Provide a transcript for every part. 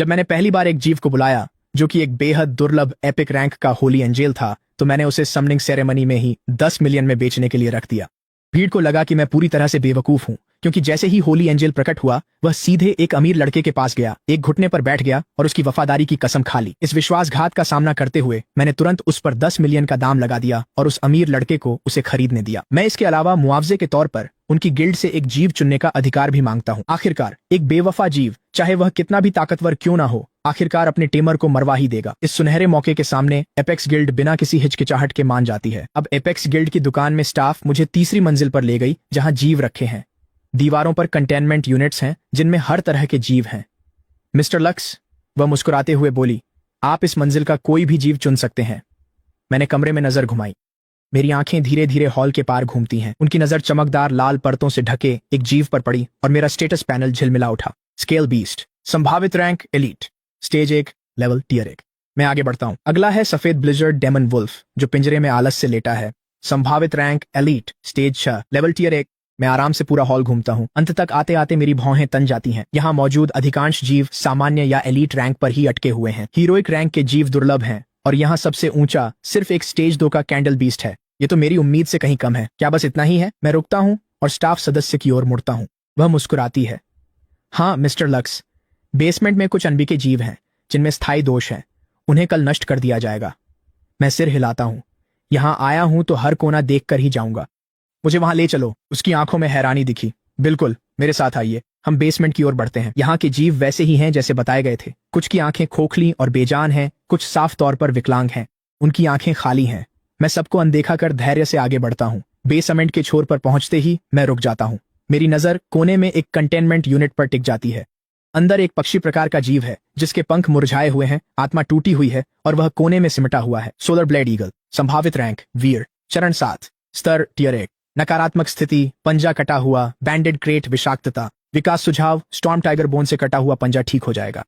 जब मैंने पहली बार एक जीव को बुलाया जो कि एक बेहद दुर्लभ एपिक रैंक का होली एंजेल था, तो मैंने उसे समनिंग सेरेमनी में ही 10 मिलियन में बेचने के लिए रख दिया। भीड़ को लगा कि मैं पूरी तरह से बेवकूफ हूं, क्योंकि जैसे ही होली एंजल प्रकट हुआ वह सीधे एक अमीर लड़के के पास गया, एक घुटने पर बैठ गया और उसकी वफादारी की कसम खा ली। इस विश्वासघात का सामना करते हुए मैंने तुरंत उस पर 10 मिलियन का दाम लगा दिया और उस अमीर लड़के को उसे खरीदने दिया। मैं इसके अलावा मुआवजे के तौर पर उनकी गिल्ड से एक जीव चुनने का अधिकार भी मांगता हूँ। आखिरकार एक बेवफा जीव, चाहे वह कितना भी ताकतवर क्यों ना हो, आखिरकार अपने टेमर को मरवा ही देगा। इस सुनहरे मौके के सामने एपेक्स गिल्ड बिना किसी हिचकिचाहट के मान जाती है। अब एपेक्स गिल्ड की दुकान में स्टाफ मुझे तीसरी मंजिल पर ले गई, जहां जीव रखे हैं। दीवारों पर कंटेनमेंट यूनिट्स हैं जिनमें हर तरह के जीव हैं। मिस्टर लक्स, वह मुस्कुराते हुए बोली, आप इस मंजिल का कोई भी जीव चुन सकते हैं। मैंने कमरे में नजर घुमाई। मेरी आंखें धीरे धीरे हॉल के पार घूमती हैं। उनकी नजर चमकदार लाल परतों से ढके एक जीव पर पड़ी और मेरा स्टेटस पैनल झिलमिला उठा। स्केल बीस्ट, संभावित rank elite, stage 1, level tier 1। मैं आगे बढ़ता हूं। अगला है सफेद ब्लिजर्ड डेमन वुल्फ, जो पिंजरे में आलस से लेटा है। संभावित rank elite, stage 6, level tier 1। मैं आराम से पूरा हॉल घूमता हूं। अंत तक आते आते मेरी भौहें तन जाती हैं। यहाँ मौजूद अधिकांश जीव सामान्य या एलीट रैंक पर ही अटके हुए हैं। हीरोइक रैंक के जीव दुर्लभ हैं और यहाँ सबसे ऊंचा सिर्फ एक स्टेज 2 का कैंडल बीस्ट है। ये तो मेरी उम्मीद से कहीं कम है। क्या बस इतना ही है? मैं रुकता हूं और स्टाफ सदस्य की ओर मुड़ता हूं। वह मुस्कुराती है। हाँ मिस्टर लक्स, बेसमेंट में कुछ अनबिके जीव हैं जिनमें स्थायी दोष हैं। उन्हें कल नष्ट कर दिया जाएगा। मैं सिर हिलाता हूं। यहां आया हूं तो हर कोना देख कर ही जाऊंगा। मुझे वहां ले चलो। उसकी आंखों में हैरानी दिखी। बिल्कुल, मेरे साथ आइए। हम बेसमेंट की ओर बढ़ते हैं। यहाँ के जीव वैसे ही हैं जैसे बताए गए थे। कुछ की आंखें खोखली और बेजान हैं, कुछ साफ तौर पर विकलांग हैं। उनकी आंखें खाली हैं। मैं सबको अनदेखा कर धैर्य से आगे बढ़ता हूँ। बेसमेंट के छोर पर पहुंचते ही मैं रुक जाता हूँ। मेरी नजर कोने में एक कंटेनमेंट यूनिट पर टिक जाती है। अंदर एक पक्षी प्रकार का जीव है जिसके पंख मुरझाए हुए हैं, आत्मा टूटी हुई है और वह कोने में सिमटा हुआ है। सोलर ब्लेड ईगल, संभावित रैंक वीर, चरण 7, स्तर टियर 1। नकारात्मक स्थिति, पंजा कटा हुआ, बैंडेड क्रेट, विषाक्तता। विकास सुझाव, स्टॉर्म टाइगर बोन से कटा हुआ पंजा ठीक हो जाएगा।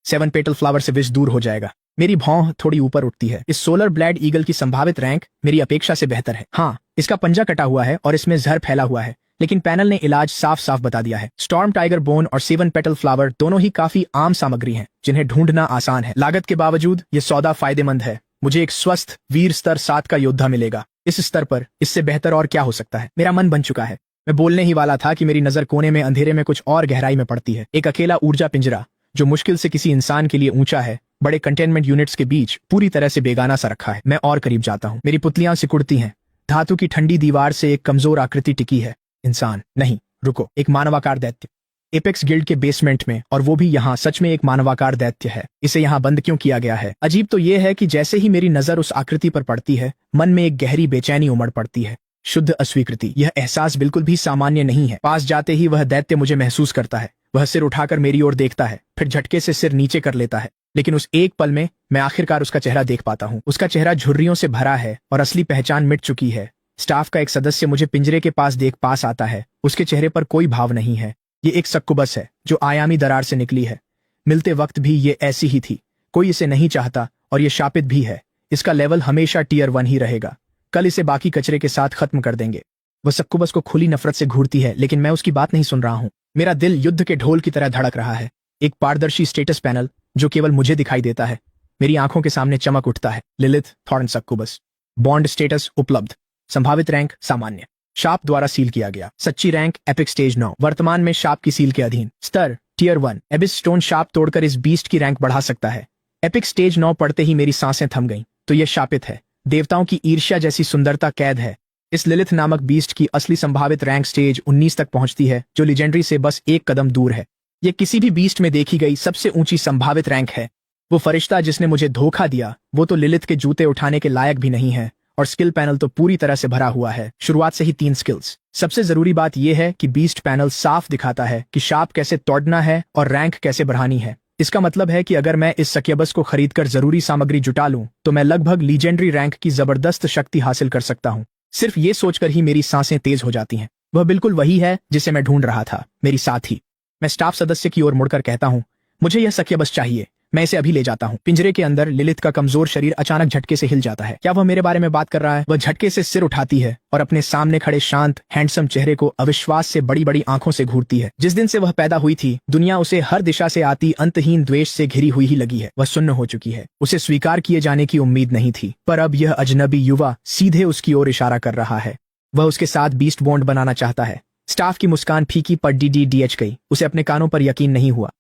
7 पेटल फ्लावर से विष दूर हो जाएगा। मेरी भौं थोड़ी ऊपर उठती है। इस सोलर ब्लेड ईगल की संभावित रैंक मेरी अपेक्षा से बेहतर है। हाँ, इसका पंजा कटा हुआ है और इसमें जहर फैला हुआ है, लेकिन पैनल ने इलाज साफ साफ बता दिया है। स्टॉर्म टाइगर बोन और 7 पेटल फ्लावर दोनों ही काफी आम सामग्री हैं जिन्हें ढूंढना आसान है। लागत के बावजूद ये सौदा फायदेमंद है। मुझे एक स्वस्थ वीर स्तर 7 का योद्धा मिलेगा। इस स्तर पर इससे बेहतर और क्या हो सकता है? मेरा मन बन चुका है। मैं बोलने ही वाला था कि मेरी नजर कोने में अंधेरे में कुछ और गहराई में पड़ती है। एक अकेला ऊर्जा पिंजरा जो मुश्किल से किसी इंसान के लिए ऊंचा है, बड़े कंटेनमेंट यूनिट्स के बीच पूरी तरह से बेगाना सा रखा है। मैं और करीब जाता हूँ। मेरी पुतलियां सिकुड़ती हैं। धातु की ठंडी दीवार से एक कमजोर आकृति टिकी है। इंसान नहीं, रुको, एक मानवाकार दैत्य। एपेक्स गिल्ड के बेसमेंट में, और वो भी यहाँ सच में एक मानवाकार दैत्य है। इसे यहाँ बंद क्यों किया गया है? अजीब तो ये है कि जैसे ही मेरी नजर उस आकृति पर पड़ती है, मन में एक गहरी बेचैनी उमड़ पड़ती है। शुद्ध अस्वीकृति। यह एहसास बिल्कुल भी सामान्य नहीं है। पास जाते ही वह दैत्य मुझे महसूस करता है। वह सिर उठाकर मेरी ओर देखता है, फिर झटके से सिर नीचे कर लेता है। लेकिन उस एक पल में मैं आखिरकार उसका चेहरा देख पाता हूँ। उसका चेहरा झुर्रियों से भरा है और असली पहचान मिट चुकी है। स्टाफ का एक सदस्य मुझे पिंजरे के पास आता है। उसके चेहरे पर कोई भाव नहीं है। ये एक सक्कुबस है जो आयामी दरार से निकली है। मिलते वक्त भी ये ऐसी ही थी। कोई इसे नहीं चाहता और ये शापित भी है। इसका लेवल हमेशा टियर 1 ही रहेगा। कल इसे बाकी कचरे के साथ खत्म कर देंगे। वह सक्कुबस को खुली नफरत से घूरती है, लेकिन मैं उसकी बात नहीं सुन रहा हूँ। मेरा दिल युद्ध के ढोल की तरह धड़क रहा है। एक पारदर्शी स्टेटस पैनल जो केवल मुझे दिखाई देता है, मेरी आंखों के सामने चमक उठता है। Lilith Thorn succubus. Bond status उपलब्ध। संभावित रैंक सामान्य। शाप द्वारा सील किया गया। सच्ची रैंक एपिक स्टेज 9, वर्तमान में शाप की सील के अधीन। स्तर टियर 1। एबिस स्टोन शाप तोड़कर इस बीस्ट की रैंक बढ़ा सकता है। एपिक स्टेज 9 पढ़ते ही मेरी सांसें थम गईं। तो यह शापित है। देवताओं की ईर्ष्या जैसी सुंदरता कैद है। इस लिलिथ नामक बीस्ट की असली संभावित रैंक स्टेज 19 तक पहुंचती है, जो लीजेंडरी से बस एक कदम दूर है। यह किसी भी बीस्ट में देखी गई सबसे ऊंची संभावित रैंक है। वो फरिश्ता जिसने मुझे धोखा दिया, वो तो लिलिथ के जूते उठाने के लायक भी नहीं है। और स्किल पैनल तो पूरी तरह से भरा हुआ है। शुरुआत से ही 3 स्किल्स। सबसे जरूरी बात यह है कि बीस्ट पैनल साफ दिखाता है कि शाप कैसे तोड़ना है और रैंक कैसे बढ़ानी है। इसका मतलब है कि अगर मैं इस सक्यबस को खरीदकर जरूरी सामग्री जुटा लूं, तो मैं लगभग लीजेंडरी रैंक की जबरदस्त शक्ति हासिल कर सकता हूं। सिर्फ ये सोचकर ही मेरी सांसें तेज हो जाती हैं। वह बिल्कुल वही है जिसे मैं ढूंढ रहा था, मेरी साथी। मैं स्टाफ सदस्य की ओर मुड़कर कहता हूं, मुझे यह सक्यबस चाहिए। मैं इसे अभी ले जाता हूँ। पिंजरे के अंदर लिलिथ का कमजोर शरीर अचानक झटके से हिल जाता है। क्या वह मेरे बारे में बात कर रहा है? वह झटके से सिर उठाती है और अपने सामने खड़े शांत हैंडसम चेहरे को अविश्वास से बड़ी बड़ी आंखों से घूरती है। जिस दिन से वह पैदा हुई थी, दुनिया उसे हर दिशा से आती अंतहीन द्वेष से घिरी हुई ही लगी है। वह सुन्न हो चुकी है। उसे स्वीकार किए जाने की उम्मीद नहीं थी, पर अब यह अजनबी युवा सीधे उसकी ओर इशारा कर रहा है। वह उसके साथ बीस्ट बॉन्ड बनाना चाहता है। स्टाफ की मुस्कान फीकी पर DDDH गई। उसे अपने कानों पर यकीन नहीं हुआ।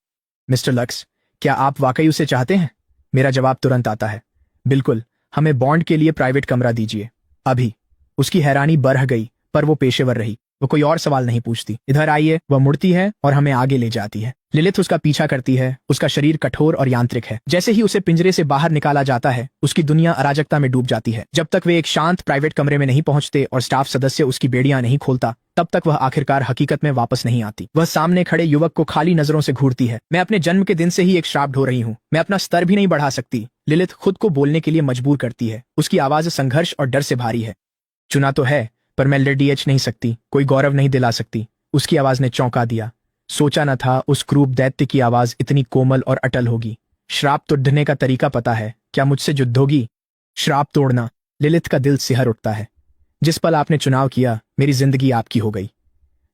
मिस्टर लक्स, क्या आप वाकई उसे चाहते हैं? मेरा जवाब तुरंत आता है, बिल्कुल। हमें बॉन्ड के लिए प्राइवेट कमरा दीजिए अभी। उसकी हैरानी बढ़ गई, पर वो पेशेवर रही। वो कोई और सवाल नहीं पूछती। इधर आइए। वह मुड़ती है और हमें आगे ले जाती है। लिलिथ उसका पीछा करती है। उसका शरीर कठोर और यांत्रिक है। जैसे ही उसे पिंजरे से बाहर निकाला जाता है, उसकी दुनिया अराजकता में डूब जाती है। जब तक वे एक शांत प्राइवेट कमरे में नहीं पहुंचते और स्टाफ सदस्य उसकी बेड़ियां नहीं खोलता, तब तक वह आखिरकार हकीकत में वापस नहीं आती। वह सामने खड़े युवक को खाली नजरों से घूरती है। मैं अपने जन्म के दिन से ही एक श्राप ढो रही हूँ। मैं अपना स्तर भी नहीं बढ़ा सकती। लिलिथ खुद को बोलने के लिए मजबूर करती है। उसकी आवाज संघर्ष और डर से भारी है। चुना तो है, पर मैं DDH नहीं सकती, कोई गौरव नहीं दिला सकती। उसकी आवाज ने चौंका दिया। सोचा न था उस क्रूप दैत्य की आवाज इतनी कोमल और अटल होगी। श्राप तोड़ने का तरीका पता है? क्या मुझसे युद्ध होगी? श्राप तोड़ना। लिलिथ का दिल सिहर उठता है। जिस पल आपने चुनाव किया, मेरी जिंदगी आपकी हो गई।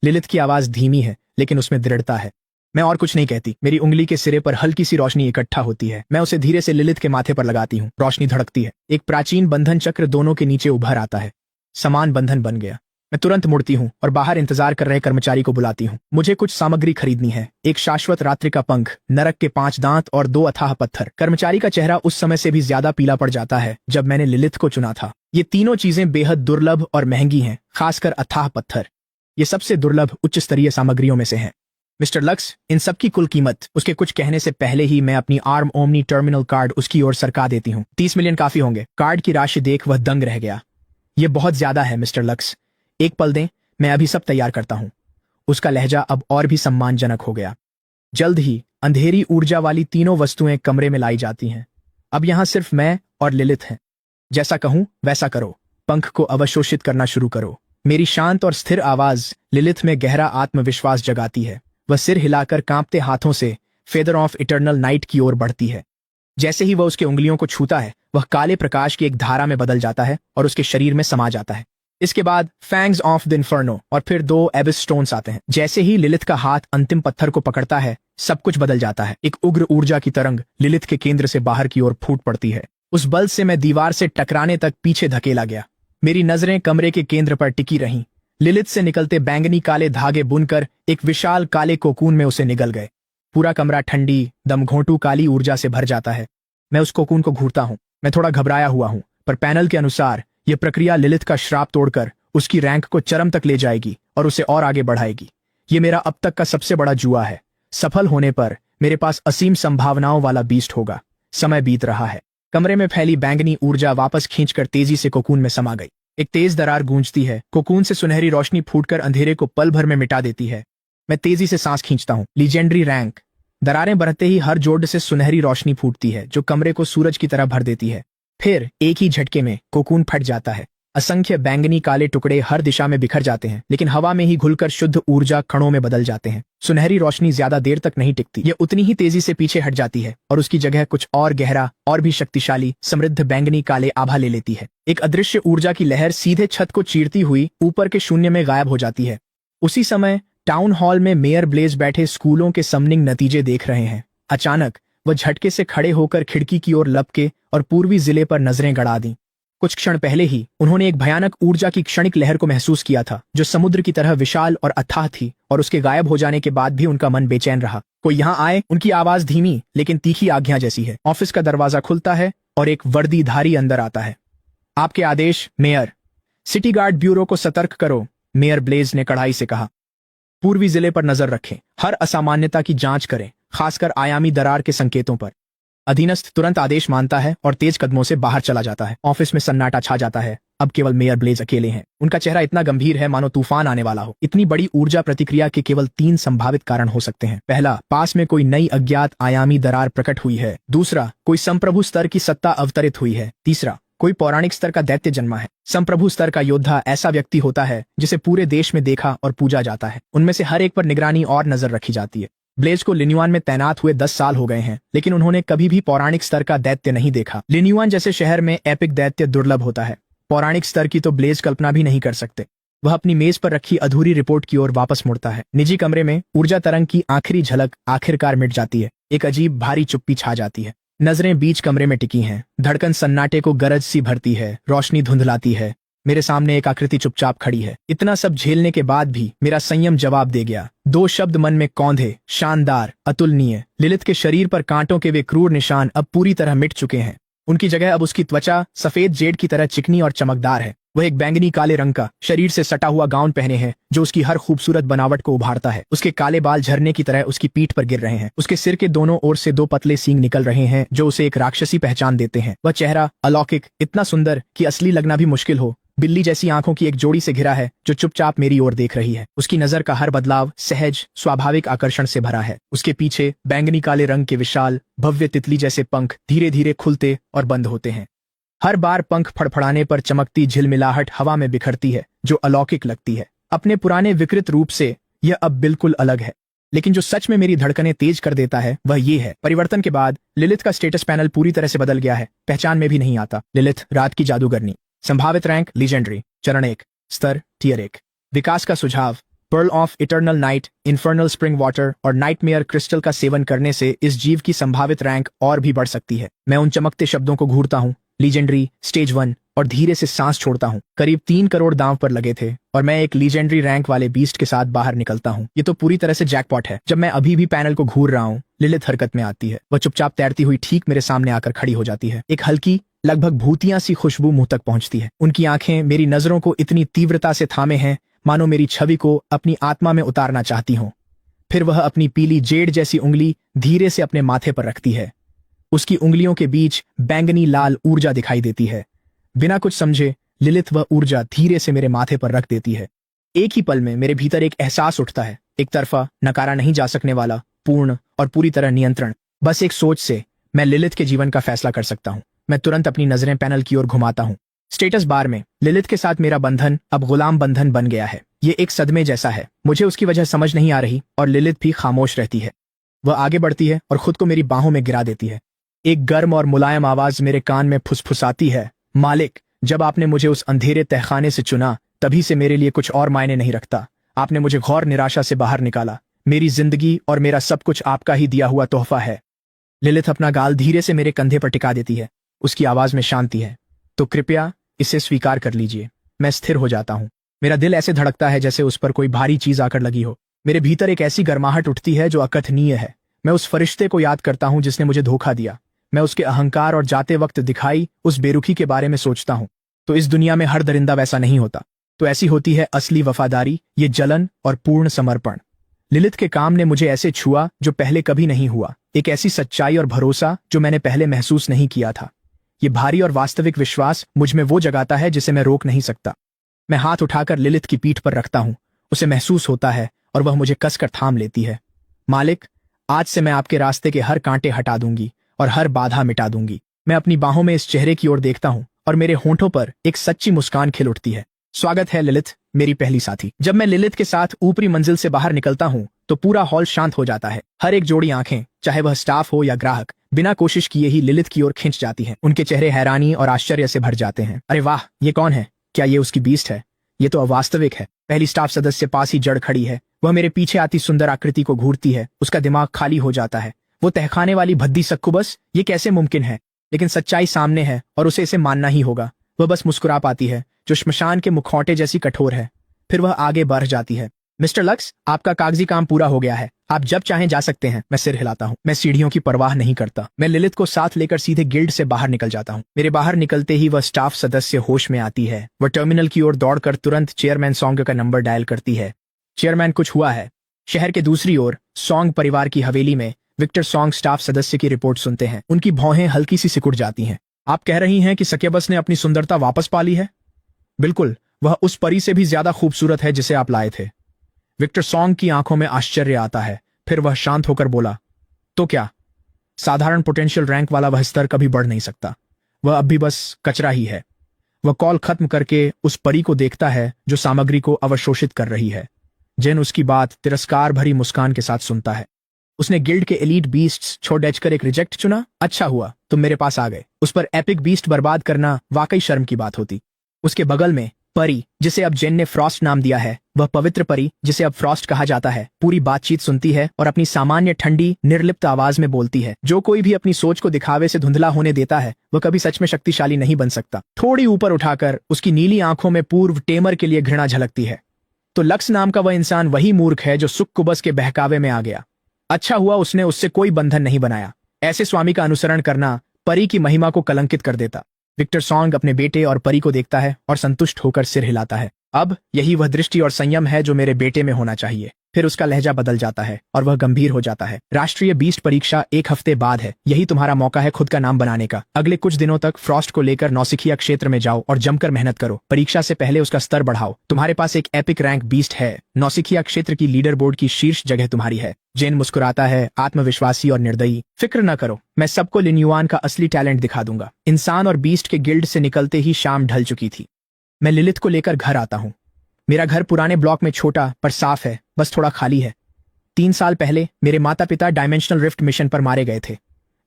लिलिथ की आवाज धीमी है, लेकिन उसमें दृढ़ता है। मैं और कुछ नहीं कहती। मेरी उंगली के सिरे पर हल्की सी रोशनी इकट्ठा होती है। मैं उसे धीरे से लिलिथ के माथे पर लगाती हूँ। रोशनी धड़कती है। एक प्राचीन बंधन चक्र दोनों के नीचे उभर आता है। समान बंधन बन गया। मैं तुरंत मुड़ती हूँ और बाहर इंतजार कर रहे कर्मचारी को बुलाती हूँ। मुझे कुछ सामग्री खरीदनी है। एक शाश्वत रात्रि का पंख, नरक के 5 दांत और 2 अथाह पत्थर। कर्मचारी का चेहरा उस समय से भी ज्यादा पीला पड़ जाता है जब मैंने लिलिथ को चुना था। ये तीनों चीजें बेहद दुर्लभ और महंगी हैं, खासकर अथाह पत्थर। ये सबसे दुर्लभ उच्च स्तरीय सामग्रियों में से हैं। मिस्टर लक्स, इन सब की कुल कीमत। उसके कुछ कहने से पहले ही मैं अपनी आर्म ओमनी टर्मिनल कार्ड उसकी ओर सरका देती हूँ। 30 मिलियन काफी होंगे। कार्ड की राशि देख वह दंग रह गया। ये बहुत ज्यादा है मिस्टर लक्स। एक पल दें, मैं अभी सब तैयार करता हूं। उसका लहजा अब और भी सम्मानजनक हो गया। जल्द ही अंधेरी ऊर्जा वाली तीनों वस्तुएं कमरे में लाई जाती हैं। अब यहां सिर्फ मैं और लिलिथ हैं। जैसा कहूं वैसा करो। पंख को अवशोषित करना शुरू करो। मेरी शांत और स्थिर आवाज लिलिथ में गहरा आत्मविश्वास जगाती है। वह सिर हिलाकर कांपते हाथों से फेदर ऑफ इटर्नल नाइट की ओर बढ़ती है। जैसे ही वह उसके उंगलियों को छूता है, वह काले प्रकाश की एक धारा में बदल जाता है और उसके शरीर में समा जाता है। इसके बाद फैंग्स ऑफ द इन्फर्नो और फिर 2 एबिस स्टोन्स आते हैं। जैसे ही लिलिथ का हाथ अंतिम पत्थर को पकड़ता है, सब कुछ बदल जाता है। एक उग्र ऊर्जा की तरंग लिलिथ के केंद्र से बाहर की ओर फूट पड़ती है। उस बल से मैं दीवार से टकराने तक पीछे धकेला गया। मेरी नजरें कमरे के केंद्र पर टिकी रहीं। लिलिथ से निकलते बैंगनी काले धागे बुनकर एक विशाल काले कोकून में उसे निगल गए। पूरा कमरा ठंडी दमघोंटू काली ऊर्जा से भर जाता है। मैं उस कोकून को घूरता हूँ। मैं थोड़ा घबराया हुआ हूँ, पर पैनल के अनुसार यह प्रक्रिया लिलिथ का श्राप तोड़कर उसकी रैंक को चरम तक ले जाएगी और उसे और आगे बढ़ाएगी। ये मेरा अब तक का सबसे बड़ा जुआ है। सफल होने पर मेरे पास असीम संभावनाओं वाला बीस्ट होगा। समय बीत रहा है। कमरे में फैली बैंगनी ऊर्जा वापस खींचकर तेजी से कोकून में समा गई। एक तेज दरार गूंजती है। कोकून से सुनहरी रोशनी फूटकर अंधेरे को पल भर में मिटा देती है। मैं तेजी से सांस खींचता हूँ। Legendary rank. दरारें बढ़ते ही हर जोड़ से सुनहरी रोशनी फूटती है, जो कमरे को सूरज की तरह भर देती है। फिर एक ही झटके में कोकून फट जाता है। असंख्य बैंगनी काले टुकड़े हर दिशा में बिखर जाते हैं, लेकिन हवा में ही घुलकर शुद्ध ऊर्जा कणों में बदल जाते हैं। सुनहरी रोशनी ज्यादा देर तक नहीं टिकती। यह उतनी ही तेजी से पीछे हट जाती है और उसकी जगह कुछ और गहरा और भी शक्तिशाली समृद्ध बैंगनी काले आभा ले लेती है। एक अदृश्य ऊर्जा की लहर सीधे छत को चीरती हुई ऊपर के शून्य में गायब हो जाती है। उसी समय टाउन हॉल में मेयर ब्लेज बैठे स्कूलों के समनिंग नतीजे देख रहे हैं। अचानक वह झटके से खड़े होकर खिड़की की ओर लपके और पूर्वी जिले पर नजरें गड़ा दी। कुछ क्षण पहले ही उन्होंने एक भयानक ऊर्जा की क्षणिक लहर को महसूस किया था, जो समुद्र की तरह विशाल और अथाह थी, और उसके गायब हो जाने के बाद भी उनका मन बेचैन रहा। कोई यहाँ आए। उनकी आवाज धीमी लेकिन तीखी आज्ञा जैसी है। ऑफिस का दरवाजा खुलता है और एक वर्दीधारी अंदर आता है। आपके आदेश मेयर। सिटी गार्ड ब्यूरो को सतर्क करो, मेयर ब्लेज ने कड़ाई से कहा। पूर्वी जिले पर नजर रखें। हर असामान्यता की जांच करें, खासकर आयामी दरार के संकेतों पर। अधीनस्थ तुरंत आदेश मानता है और तेज कदमों से बाहर चला जाता है। ऑफिस में सन्नाटा छा जाता है। अब केवल मेयर ब्लेज अकेले हैं। उनका चेहरा इतना गंभीर है मानो तूफान आने वाला हो। इतनी बड़ी ऊर्जा प्रतिक्रिया के केवल 3 संभावित कारण हो सकते हैं। पहला, पास में कोई नई अज्ञात आयामी दरार प्रकट हुई है। दूसरा, कोई संप्रभु स्तर की सत्ता अवतरित हुई है। तीसरा, कोई पौराणिक स्तर का दैत्य जन्मा है। संप्रभु स्तर का योद्धा ऐसा व्यक्ति होता है जिसे पूरे देश में देखा और पूजा जाता है। उनमें से हर एक पर निगरानी और नजर रखी जाती है। ब्लेज को लिन्युआन में तैनात हुए 10 साल हो गए हैं, लेकिन उन्होंने कभी भी पौराणिक स्तर का दैत्य नहीं देखा। लिन्युआन जैसे शहर में एपिक दैत्य दुर्लभ होता है, पौराणिक स्तर की तो ब्लेज कल्पना भी नहीं कर सकते। वह अपनी मेज पर रखी अधूरी रिपोर्ट की ओर वापस मुड़ता है। निजी कमरे में ऊर्जा तरंग की आखिरी झलक आखिरकार मिट जाती है। एक अजीब भारी चुप्पी छा जाती है। नजरें बीच कमरे में टिकी हैं। धड़कन सन्नाटे को गरज सी भरती है। रोशनी धुंधलाती है। मेरे सामने एक आकृति चुपचाप खड़ी है। इतना सब झेलने के बाद भी मेरा संयम जवाब दे गया। 2 शब्द मन में कौंधे, शानदार, अतुलनीय। लिलित के शरीर पर कांटों के वे क्रूर निशान अब पूरी तरह मिट चुके हैं। उनकी जगह अब उसकी त्वचा सफेद जेड की तरह चिकनी और चमकदार है। वह एक बैंगनी काले रंग का शरीर से सटा हुआ गाउन पहने हैं, जो उसकी हर खूबसूरत बनावट को उभारता है। उसके काले बाल झरने की तरह उसकी पीठ पर गिर रहे हैं। उसके सिर के दोनों ओर से 2 पतले सींग निकल रहे हैं, जो उसे एक राक्षसी पहचान देते हैं। वह चेहरा अलौकिक, इतना सुंदर कि असली लगना भी मुश्किल हो। बिल्ली जैसी आंखों की एक जोड़ी से घिरा है, जो चुपचाप मेरी ओर देख रही है। उसकी नजर का हर बदलाव सहज, स्वाभाविक आकर्षण से भरा है। उसके पीछे बैंगनी काले रंग के विशाल भव्य तितली जैसे पंख धीरे धीरे खुलते और बंद होते हैं। हर बार पंख फड़फड़ाने पर चमकती झिलमिलाहट हवा में बिखरती है, जो अलौकिक लगती है। अपने पुराने विकृत रूप से यह अब बिल्कुल अलग है। लेकिन जो सच में मेरी धड़कनें तेज कर देता है वह ये है, परिवर्तन के बाद लिलित का स्टेटस पैनल पूरी तरह से बदल गया है। पहचान में भी नहीं आता। लिलित, रात की जादूगरनी। संभावित रैंक लीजेंडरी। चरण 1, स्तर टियर 1। विकास का सुझाव, pearl of eternal night, infernal spring water और नाइटमेयर क्रिस्टल का सेवन करने से इस जीव की संभावित रैंक और भी बढ़ सकती है। मैं उन चमकते शब्दों को घूरता हूँ, लीजेंडरी, स्टेज 1, और धीरे से सांस छोड़ता हूँ। करीब 3 करोड़ दांव पर लगे थे और मैं एक लीजेंडरी रैंक वाले बीस्ट के साथ बाहर निकलता हूँ। ये तो पूरी तरह से जैकपॉट है। जब मैं अभी भी पैनल को घूर रहा हूँ, लिलित हरकत में आती है। वह चुपचाप तैरती हुई ठीक मेरे सामने आकर खड़ी हो जाती है। एक हल्की, लगभग भूतिया सी खुशबू मुंह तक पहुंचती है। उनकी आंखें मेरी नजरों को इतनी तीव्रता से थामे हैं, मानो मेरी छवि को अपनी आत्मा में उतारना चाहती हों। फिर वह अपनी पीली जेड जैसी उंगली धीरे से अपने माथे पर रखती है। उसकी उंगलियों के बीच बैंगनी लाल ऊर्जा दिखाई देती है। बिना कुछ समझे लिलित वह ऊर्जा धीरे से मेरे माथे पर रख देती है। एक ही पल में मेरे भीतर एक एहसास उठता है, एक तरफा, नकारा नहीं जा सकने वाला, पूर्ण और पूरी तरह नियंत्रण। बस एक सोच से मैं लिलित के जीवन का फैसला कर सकता हूँ। मैं तुरंत अपनी नजरें पैनल की ओर घुमाता हूँ। स्टेटस बार में लिलित के साथ मेरा बंधन अब गुलाम बंधन बन गया है। ये एक सदमे जैसा है। मुझे उसकी वजह समझ नहीं आ रही और लिलित भी खामोश रहती है। वह आगे बढ़ती है और खुद को मेरी बाहों में गिरा देती है। एक गर्म और मुलायम आवाज मेरे कान में फुसफुसाती है, मालिक, जब आपने मुझे उस अंधेरे तहखाने से चुना, तभी से मेरे लिए कुछ और मायने नहीं रखता। आपने मुझे घोर निराशा से बाहर निकाला। मेरी जिंदगी और मेरा सब कुछ आपका ही दिया हुआ तोहफा है। लिलित अपना गाल धीरे से मेरे कंधे पर टिका देती है। उसकी आवाज में शांति है। तो कृपया इसे स्वीकार कर लीजिए। मैं स्थिर हो जाता हूँ। मेरा दिल ऐसे धड़कता है जैसे उस पर कोई भारी चीज आकर लगी हो। मेरे भीतर एक ऐसी गर्माहट उठती है जो अकथनीय है। मैं उस फरिश्ते को याद करता हूँ जिसने मुझे धोखा दिया। मैं उसके अहंकार और जाते वक्त दिखाई उस बेरुखी के बारे में सोचता हूँ। तो इस दुनिया में हर दरिंदा वैसा नहीं होता। तो ऐसी होती है असली वफादारी, ये जलन और पूर्ण समर्पण। लिलित के काम ने मुझे ऐसे छुआ जो पहले कभी नहीं हुआ। एक ऐसी सच्चाई और भरोसा जो मैंने पहले महसूस नहीं किया था। ये भारी और वास्तविक विश्वास मुझ में वो जगाता है जिसे मैं रोक नहीं सकता। मैं हाथ उठाकर लिलित की पीठ पर रखता हूँ। उसे महसूस होता है और वह मुझे कसकर थाम लेती है। मालिक, आज से मैं आपके रास्ते के हर कांटे हटा दूंगी और हर बाधा मिटा दूंगी। मैं अपनी बाहों में इस चेहरे की ओर देखता हूँ और मेरे होंठों पर एक सच्ची मुस्कान खिल उठती है। स्वागत है लिलित, मेरी पहली साथी। जब मैं लिलित के साथ ऊपरी मंजिल से बाहर निकलता हूँ तो पूरा हॉल शांत हो जाता है। हर एक जोड़ी आंखें, चाहे वह स्टाफ हो या ग्राहक, बिना कोशिश किए ही लिलित की ओर खिंच जाती हैं। उनके चेहरे हैरानी और आश्चर्य से भर जाते हैं। अरे वाह, ये कौन है? क्या ये उसकी बीस्ट है? ये तो अवास्तविक है। पहली स्टाफ सदस्य पास ही जड़ खड़ी है। वह मेरे पीछे आती सुंदर आकृति को घूरती है। उसका दिमाग खाली हो जाता है। वो तहखाने वाली भद्दी सक्कुबस, ये कैसे मुमकिन है? लेकिन सच्चाई सामने है और उसे इसे मानना ही होगा। वह बस मुस्कुरा पाती है, जो श्मशान के मुखौटे जैसी कठोर है। फिर वह आगे बढ़ जाती है। मिस्टर लक्स, आपका कागजी काम पूरा हो गया है। आप जब चाहें जा सकते हैं। मैं सिर हिलाता हूँ। मैं सीढ़ियों की परवाह नहीं करता। मैं लिलित को साथ लेकर सीधे गिल्ड से बाहर निकल जाता हूँ। मेरे बाहर निकलते ही वह स्टाफ सदस्य होश में आती है। वह टर्मिनल की ओर दौड़कर तुरंत चेयरमैन सॉन्ग का नंबर डायल करती है। चेयरमैन, कुछ हुआ है? शहर के दूसरी ओर सॉन्ग परिवार की हवेली में विक्टर सॉन्ग स्टाफ सदस्य की रिपोर्ट सुनते हैं। उनकी भौहें हल्की सी सिकुड़ जाती हैं। आप कह रही हैं कि सक्यबस ने अपनी सुंदरता वापस पा ली है? बिल्कुल, वह उस परी से भी ज्यादा खूबसूरत है जिसे आप लाए थे। विक्टर सॉन्ग की आंखों में आश्चर्य आता है। फिर वह शांत होकर बोला, तो क्या? साधारण पोटेंशियल रैंक वाला वह स्तर कभी बढ़ नहीं सकता। वह अब भी बस कचरा ही है। वह कॉल खत्म करके उस परी को देखता है जो सामग्री को अवशोषित कर रही है। जेन उसकी बात तिरस्कार भरी मुस्कान के साथ सुनता है। उसने गिल्ड के एलीट बीस्ट्स छोड़ कर एक रिजेक्ट चुना। अच्छा हुआ तुम मेरे पास आ गए। उस पर एपिक बीस्ट बर्बाद करना वाकई शर्म की बात होती। उसके बगल में परी, जिसे अब जेन ने फ्रॉस्ट नाम दिया है, वह पवित्र परी जिसे अब फ्रॉस्ट कहा जाता है, पूरी बातचीत सुनती है और अपनी सामान्य ठंडी निर्लिप्त आवाज में बोलती है। जो कोई भी अपनी सोच को दिखावे से धुंधला होने देता है वह कभी सच में शक्तिशाली नहीं बन सकता। थोड़ी ऊपर उठाकर उसकी नीली आंखों में पूर्व टेमर के लिए घृणा झलकती है। तो लक्स नाम का वह इंसान वही मूर्ख है जो सुक्कुबस के बहकावे में आ गया। अच्छा हुआ उसने उससे कोई बंधन नहीं बनाया। ऐसे स्वामी का अनुसरण करना परी की महिमा को कलंकित कर देता। विक्टर सॉन्ग अपने बेटे और परी को देखता है और संतुष्ट होकर सिर हिलाता है। अब यही वह दृष्टि और संयम है जो मेरे बेटे में होना चाहिए। फिर उसका लहजा बदल जाता है और वह गंभीर हो जाता है। राष्ट्रीय बीस्ट परीक्षा 1 हफ्ते बाद है। यही तुम्हारा मौका है खुद का नाम बनाने का। अगले कुछ दिनों तक फ्रॉस्ट को लेकर नौसिखिया क्षेत्र में जाओ और जमकर मेहनत करो। परीक्षा से पहले उसका स्तर बढ़ाओ। तुम्हारे पास एक एपिक रैंक बीस्ट है। नौसिखिया क्षेत्र की लीडर बोर्ड की शीर्ष जगह तुम्हारी है। जेन मुस्कुराता है, आत्मविश्वासी और निर्दयी। फिक्र न करो, मैं सबको लिन्युआन का असली टैलेंट दिखा दूंगा। इंसान और बीस्ट के गिल्ड से निकलते ही शाम ढल चुकी थी। मैं लिलिथ को लेकर घर आता हूँ। मेरा घर पुराने ब्लॉक में छोटा पर साफ है, बस थोड़ा खाली है। 3 साल पहले मेरे माता पिता डायमेंशनल रिफ्ट मिशन पर मारे गए थे।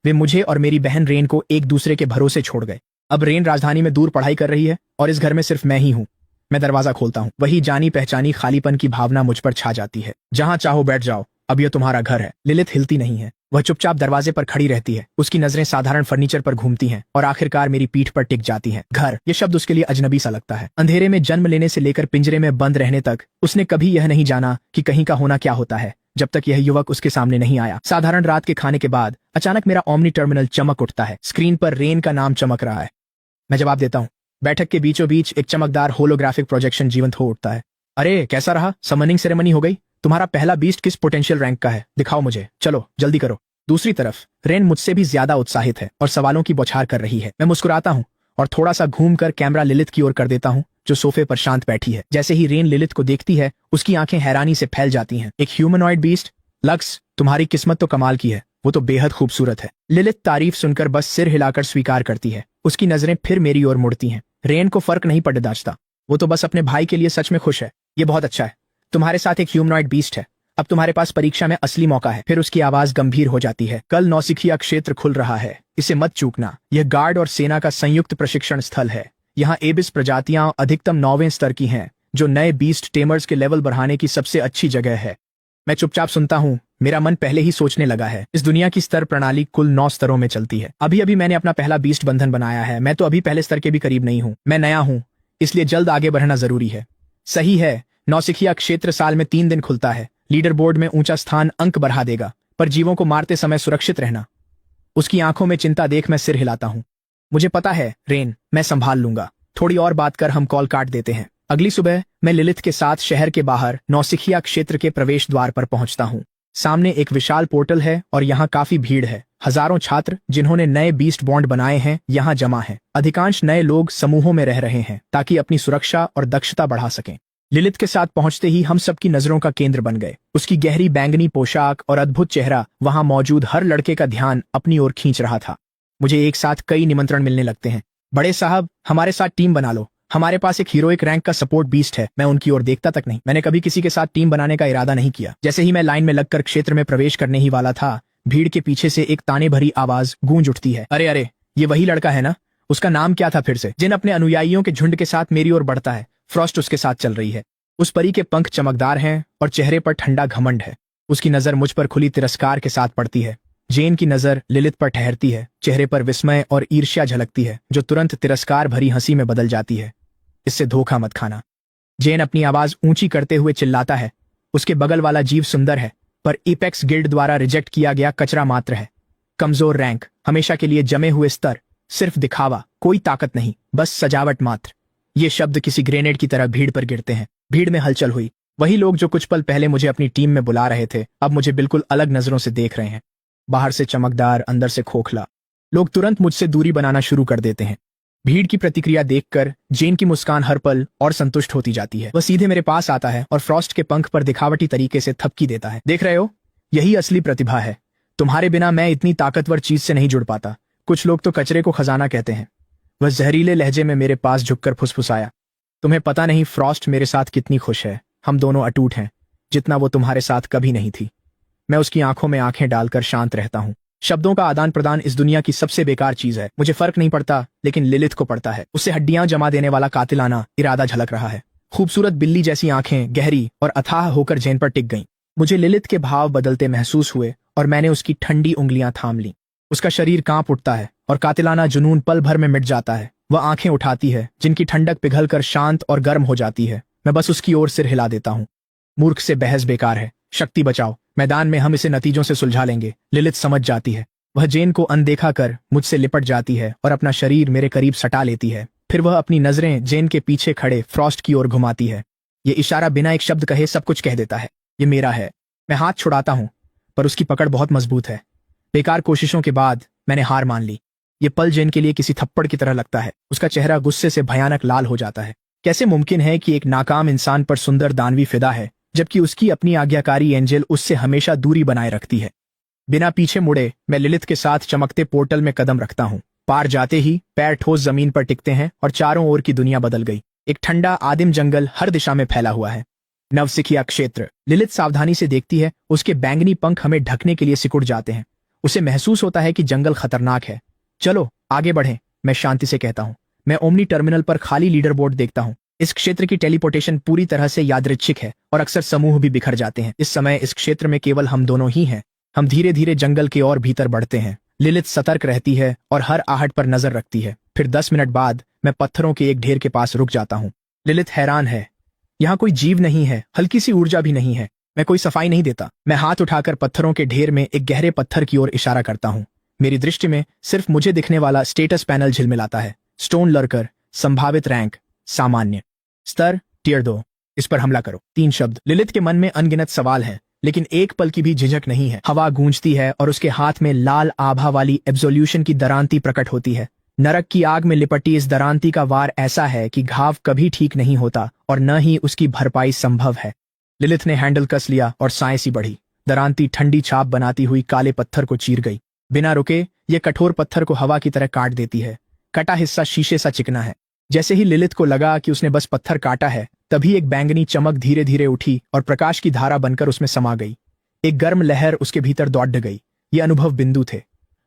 वे मुझे और मेरी बहन रेन को एक दूसरे के भरोसे छोड़ गए। अब रेन राजधानी में दूर पढ़ाई कर रही है और इस घर में सिर्फ मैं ही हूँ। मैं दरवाजा खोलता हूँ, वही जानी पहचानी खालीपन की भावना मुझ पर छा जाती है। जहां चाहो बैठ जाओ, अब यह तुम्हारा घर है। लिलिथ हिलती नहीं है, वह चुपचाप दरवाजे पर खड़ी रहती है। उसकी नजरें साधारण फर्नीचर पर घूमती हैं और आखिरकार मेरी पीठ पर टिक जाती हैं। घर, ये शब्द उसके लिए अजनबी सा लगता है। अंधेरे में जन्म लेने से लेकर पिंजरे में बंद रहने तक उसने कभी यह नहीं जाना कि कहीं का होना क्या होता है, जब तक यह युवक उसके सामने नहीं आया। साधारण रात के खाने के बाद अचानक मेरा ओमनी टर्मिनल चमक उठता है। स्क्रीन पर रेन का नाम चमक रहा है। मैं जवाब देता हूँ। बैठक के बीचों बीच एक चमकदार होलोग्राफिक प्रोजेक्शन जीवंत हो उठता है। अरे कैसा रहा? समनिंग सेरेमनी हो गई? तुम्हारा पहला बीस्ट किस पोटेंशियल रैंक का है? दिखाओ मुझे, चलो जल्दी करो। दूसरी तरफ रेन मुझसे भी ज्यादा उत्साहित है और सवालों की बौछार कर रही है। मैं मुस्कुराता हूँ और थोड़ा सा घूमकर कैमरा लिलिथ की ओर कर देता हूँ, जो सोफे पर शांत बैठी है। जैसे ही रेन लिलिथ को देखती है, उसकी आंखें हैरानी से फैल जाती हैं। एक ह्यूमनॉइड बीस्ट? लक्स, तुम्हारी किस्मत तो कमाल की है, वो तो बेहद खूबसूरत है। लिलिथ तारीफ सुनकर बस सिर हिलाकर स्वीकार करती है। उसकी नजरें फिर मेरी ओर मुड़ती हैं। रेन को फर्क नहीं पड़ दाचता, वो तो बस अपने भाई के लिए सच में खुश है। ये बहुत अच्छा है, तुम्हारे साथ एक ह्यूमनॉइड बीस्ट है। अब तुम्हारे पास परीक्षा में असली मौका है। फिर उसकी आवाज गंभीर हो जाती है। कल नौसिखिया क्षेत्र खुल रहा है, इसे मत चूकना। यह गार्ड और सेना का संयुक्त प्रशिक्षण स्थल है। यहाँ एबिस प्रजातियां अधिकतम 9वें स्तर की हैं, जो नए बीस्ट टेमर्स के लेवल बढ़ाने की सबसे अच्छी जगह है। मैं चुपचाप सुनता हूँ। मेरा मन पहले ही सोचने लगा है। इस दुनिया की स्तर प्रणाली कुल 9 स्तरों में चलती है। अभी अभी मैंने अपना पहला बीस्ट बंधन बनाया है। मैं तो अभी पहले स्तर के भी करीब नहीं हूँ। मैं नया हूँ, इसलिए जल्द आगे बढ़ना जरूरी है। सही है, नौसिखिया क्षेत्र साल में 3 दिन खुलता है। लीडर बोर्ड में ऊंचा स्थान अंक बढ़ा देगा, पर जीवों को मारते समय सुरक्षित रहना। उसकी आंखों में चिंता देख मैं सिर हिलाता हूँ। मुझे पता है रेन, मैं संभाल लूंगा। थोड़ी और बात कर हम कॉल काट देते हैं। अगली सुबह मैं लिलिथ के साथ शहर के बाहर नौसिखिया क्षेत्र के प्रवेश द्वार पर पहुंचता हूँ। सामने एक विशाल पोर्टल है और यहाँ काफी भीड़ है। हजारों छात्र जिन्होंने नए बीस्ट बॉन्ड बनाए हैं यहाँ जमा हैं। अधिकांश नए लोग समूहों में रह रहे हैं ताकि अपनी सुरक्षा और दक्षता बढ़ा सकें। लिलिथ के साथ पहुंचते ही हम सबकी नजरों का केंद्र बन गए। उसकी गहरी बैंगनी पोशाक और अद्भुत चेहरा वहां मौजूद हर लड़के का ध्यान अपनी ओर खींच रहा था। मुझे एक साथ कई निमंत्रण मिलने लगते हैं। बड़े साहब, हमारे साथ टीम बना लो, हमारे पास एक हीरोइक रैंक का सपोर्ट बीस्ट है। मैं उनकी ओर देखता तक नहीं। मैंने कभी किसी के साथ टीम बनाने का इरादा नहीं किया। जैसे ही मैं लाइन में लगकर क्षेत्र में प्रवेश करने ही वाला था, भीड़ के पीछे से एक ताने भरी आवाज गूंज उठती है। अरे अरे, ये वही लड़का है ना? उसका नाम क्या था फिर से? जिन अपने अनुयायियों के झुंड के साथ मेरी ओर बढ़ता है। फ्रॉस्ट उसके साथ चल रही है। उस परी के पंख चमकदार हैं और चेहरे पर ठंडा घमंड है। उसकी नजर मुझ पर खुली तिरस्कार के साथ पड़ती है। जेन की नजर लिलिथ पर ठहरती है। चेहरे पर विस्मय और ईर्ष्या झलकती है, जो तुरंत तिरस्कार भरी हंसी में बदल जाती है। इससे धोखा मत खाना। जेन अपनी आवाज ऊंची करते हुए चिल्लाता है। उसके बगल वाला जीव सुंदर है, पर इपेक्स गिल्ड द्वारा रिजेक्ट किया गया कचरा मात्र है। कमजोर रैंक, हमेशा के लिए जमे हुए स्तर, सिर्फ दिखावा, कोई ताकत नहीं, बस सजावट मात्र। ये शब्द किसी ग्रेनेड की तरह भीड़ पर गिरते हैं। भीड़ में हलचल हुई। वही लोग जो कुछ पल पहले मुझे अपनी टीम में बुला रहे थे, अब मुझे बिल्कुल अलग नजरों से देख रहे हैं। बाहर से चमकदार, अंदर से खोखला। लोग तुरंत मुझसे दूरी बनाना शुरू कर देते हैं। भीड़ की प्रतिक्रिया देखकर जेन की मुस्कान हर पल और संतुष्ट होती जाती है। वह सीधे मेरे पास आता है और फ्रॉस्ट के पंख पर दिखावटी तरीके से थपकी देता है। देख रहे हो, यही असली प्रतिभा है। तुम्हारे बिना मैं इतनी ताकतवर चीज से नहीं जुड़ पाता। कुछ लोग तो कचरे को खजाना कहते हैं। वह जहरीले लहजे में मेरे पास झुककर फुसफुसाया। तुम्हें पता नहीं फ्रॉस्ट मेरे साथ कितनी खुश है। हम दोनों अटूट हैं, जितना वो तुम्हारे साथ कभी नहीं थी। मैं उसकी आंखों में आंखें डालकर शांत रहता हूँ। शब्दों का आदान प्रदान इस दुनिया की सबसे बेकार चीज है। मुझे फर्क नहीं पड़ता, लेकिन लिलिथ को पड़ता है। उससे हड्डियां जमा देने वाला कातिलाना इरादा झलक रहा है। खूबसूरत बिल्ली जैसी आंखें गहरी और अथाह होकर जैन पर टिक गईं। मुझे लिलिथ के भाव बदलते महसूस हुए और मैंने उसकी ठंडी उंगलियां थाम लीं। उसका शरीर कांप उठता है और कातिलाना जुनून पल भर में मिट जाता है। वह आंखें उठाती है जिनकी ठंडक पिघलकर शांत और गर्म हो जाती है। मैं बस उसकी ओर सिर हिला देता हूँ। मूर्ख से बहस बेकार है, शक्ति बचाओ। मैदान में हम इसे नतीजों से सुलझा लेंगे। लिलिथ समझ जाती है। वह जेन को अनदेखा कर मुझसे लिपट जाती है और अपना शरीर मेरे करीब सटा लेती है। फिर वह अपनी नजरें जेन के पीछे खड़े फ्रॉस्ट की ओर घुमाती है। ये इशारा बिना एक शब्द कहे सब कुछ कह देता है। ये मेरा है। मैं हाथ छुड़ाता हूं, पर उसकी पकड़ बहुत मजबूत है। बेकार कोशिशों के बाद मैंने हार मान ली। ये पल जेन के लिए किसी थप्पड़ की तरह लगता है। उसका चेहरा गुस्से से भयानक लाल हो जाता है। कैसे मुमकिन है कि एक नाकाम इंसान पर सुंदर दानवी फिदा है, जबकि उसकी अपनी आज्ञाकारी एंजल उससे हमेशा दूरी बनाए रखती है। बिना पीछे मुड़े मैं लिलिथ के साथ चमकते पोर्टल में कदम रखता हूँ। पार जाते ही पैर ठोस जमीन पर टिकते हैं और चारों ओर की दुनिया बदल गई। एक ठंडा आदिम जंगल हर दिशा में फैला हुआ है। नवसिखिया क्षेत्र। लिलिथ सावधानी से देखती है। उसके बैंगनी पंख हमें ढकने के लिए सिकुड़ जाते हैं। उसे महसूस होता है कि जंगल खतरनाक है। चलो आगे बढ़ें, मैं शांति से कहता हूँ। मैं ओमनी टर्मिनल पर खाली लीडर बोर्ड देखता हूँ। इस क्षेत्र की टेलीपोर्टेशन पूरी तरह से यादृच्छिक है और अक्सर समूह भी बिखर जाते हैं। इस समय इस क्षेत्र में केवल हम दोनों ही हैं। हम धीरे धीरे जंगल के और भीतर बढ़ते हैं। लिलिथ सतर्क रहती है और हर आहट पर नजर रखती है। फिर 10 मिनट बाद मैं पत्थरों के एक ढेर के पास रुक जाता हूँ। लिलिथ हैरान है। यहाँ कोई जीव नहीं है, हल्की सी ऊर्जा भी नहीं है। मैं कोई सफाई नहीं देता। मैं हाथ उठाकर पत्थरों के ढेर में एक गहरे पत्थर की ओर इशारा करता हूँ। मेरी दृष्टि में सिर्फ मुझे दिखने वाला स्टेटस पैनल झिलमिलाता है। स्टोन लर्कर, संभावित रैंक, सामान्य स्तर, टियर 2। इस पर हमला करो। 3 शब्द। लिलिथ के मन में अनगिनत सवाल हैं, लेकिन एक पल की भी झिझक नहीं है। हवा गूंजती है और उसके हाथ में लाल आभा वाली एब्सोल्यूशन की दरांती प्रकट होती है। नरक की आग में लिपटी इस दरांती का वार ऐसा है कि घाव कभी ठीक नहीं होता और न ही उसकी भरपाई संभव है। लिलिथ ने हैंडल कस लिया और साएं सी बढ़ी। दरांती ठंडी छाप बनाती हुई काले पत्थर को चीर गई। बिना रुके ये कठोर पत्थर को हवा की तरह काट देती है। कटा हिस्सा शीशे सा चिकना है। जैसे ही लिलिथ को लगा कि उसने बस पत्थर काटा है, तभी एक बैंगनी चमक धीरे धीरे उठी और प्रकाश की धारा बनकर उसमें समा गई। एक गर्म लहर उसके भीतर दौड़ गई। ये अनुभव बिंदु थे।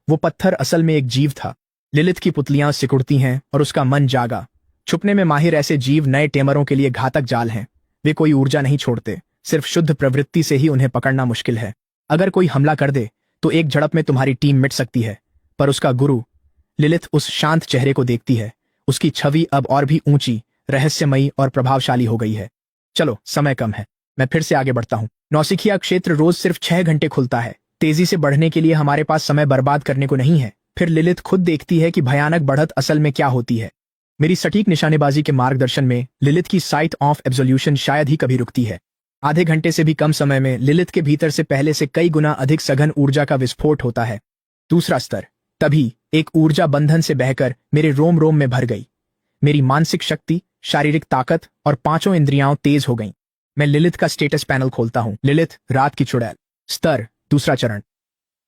वो पत्थर असल में एक जीव था। लिलिथ की पुतलियां सिकुड़ती हैं और उसका मन जागा। छुपने में माहिर ऐसे जीव नए टेमरों के लिए घातक जाल हैं। वे कोई ऊर्जा नहीं छोड़ते, सिर्फ शुद्ध प्रवृत्ति से ही उन्हें पकड़ना मुश्किल है। अगर कोई हमला कर दे तो एक झड़प में तुम्हारी टीम मिट सकती है, पर उसका गुरु। लिलिथ उस शांत चेहरे को देखती है। उसकी छवि अब और भी ऊंची, रहस्यमयी और प्रभावशाली हो गई है। चलो, समय कम है। मैं फिर से आगे बढ़ता हूँ। नौसिखिया क्षेत्र रोज सिर्फ 6 घंटे खुलता है। तेजी से बढ़ने के लिए हमारे पास समय बर्बाद करने को नहीं है। फिर लिलिथ खुद देखती है कि भयानक बढ़त असल में क्या होती है। मेरी सटीक निशानेबाजी के मार्गदर्शन में लिलिथ की साइट ऑफ एब्सोल्यूशन शायद ही कभी रुकती है। आधे घंटे से भी कम समय में लिलिथ के भीतर से पहले से कई गुना अधिक सघन ऊर्जा का विस्फोट होता है। दूसरा स्तर। तभी एक ऊर्जा बंधन से बहकर मेरे रोम रोम में भर गई। मेरी मानसिक शक्ति, शारीरिक ताकत और 5 इंद्रियां तेज हो गईं। मैं लिलिथ का स्टेटस पैनल खोलता हूं। लिलिथ, रात की चुड़ैल। स्तर, दूसरा चरण।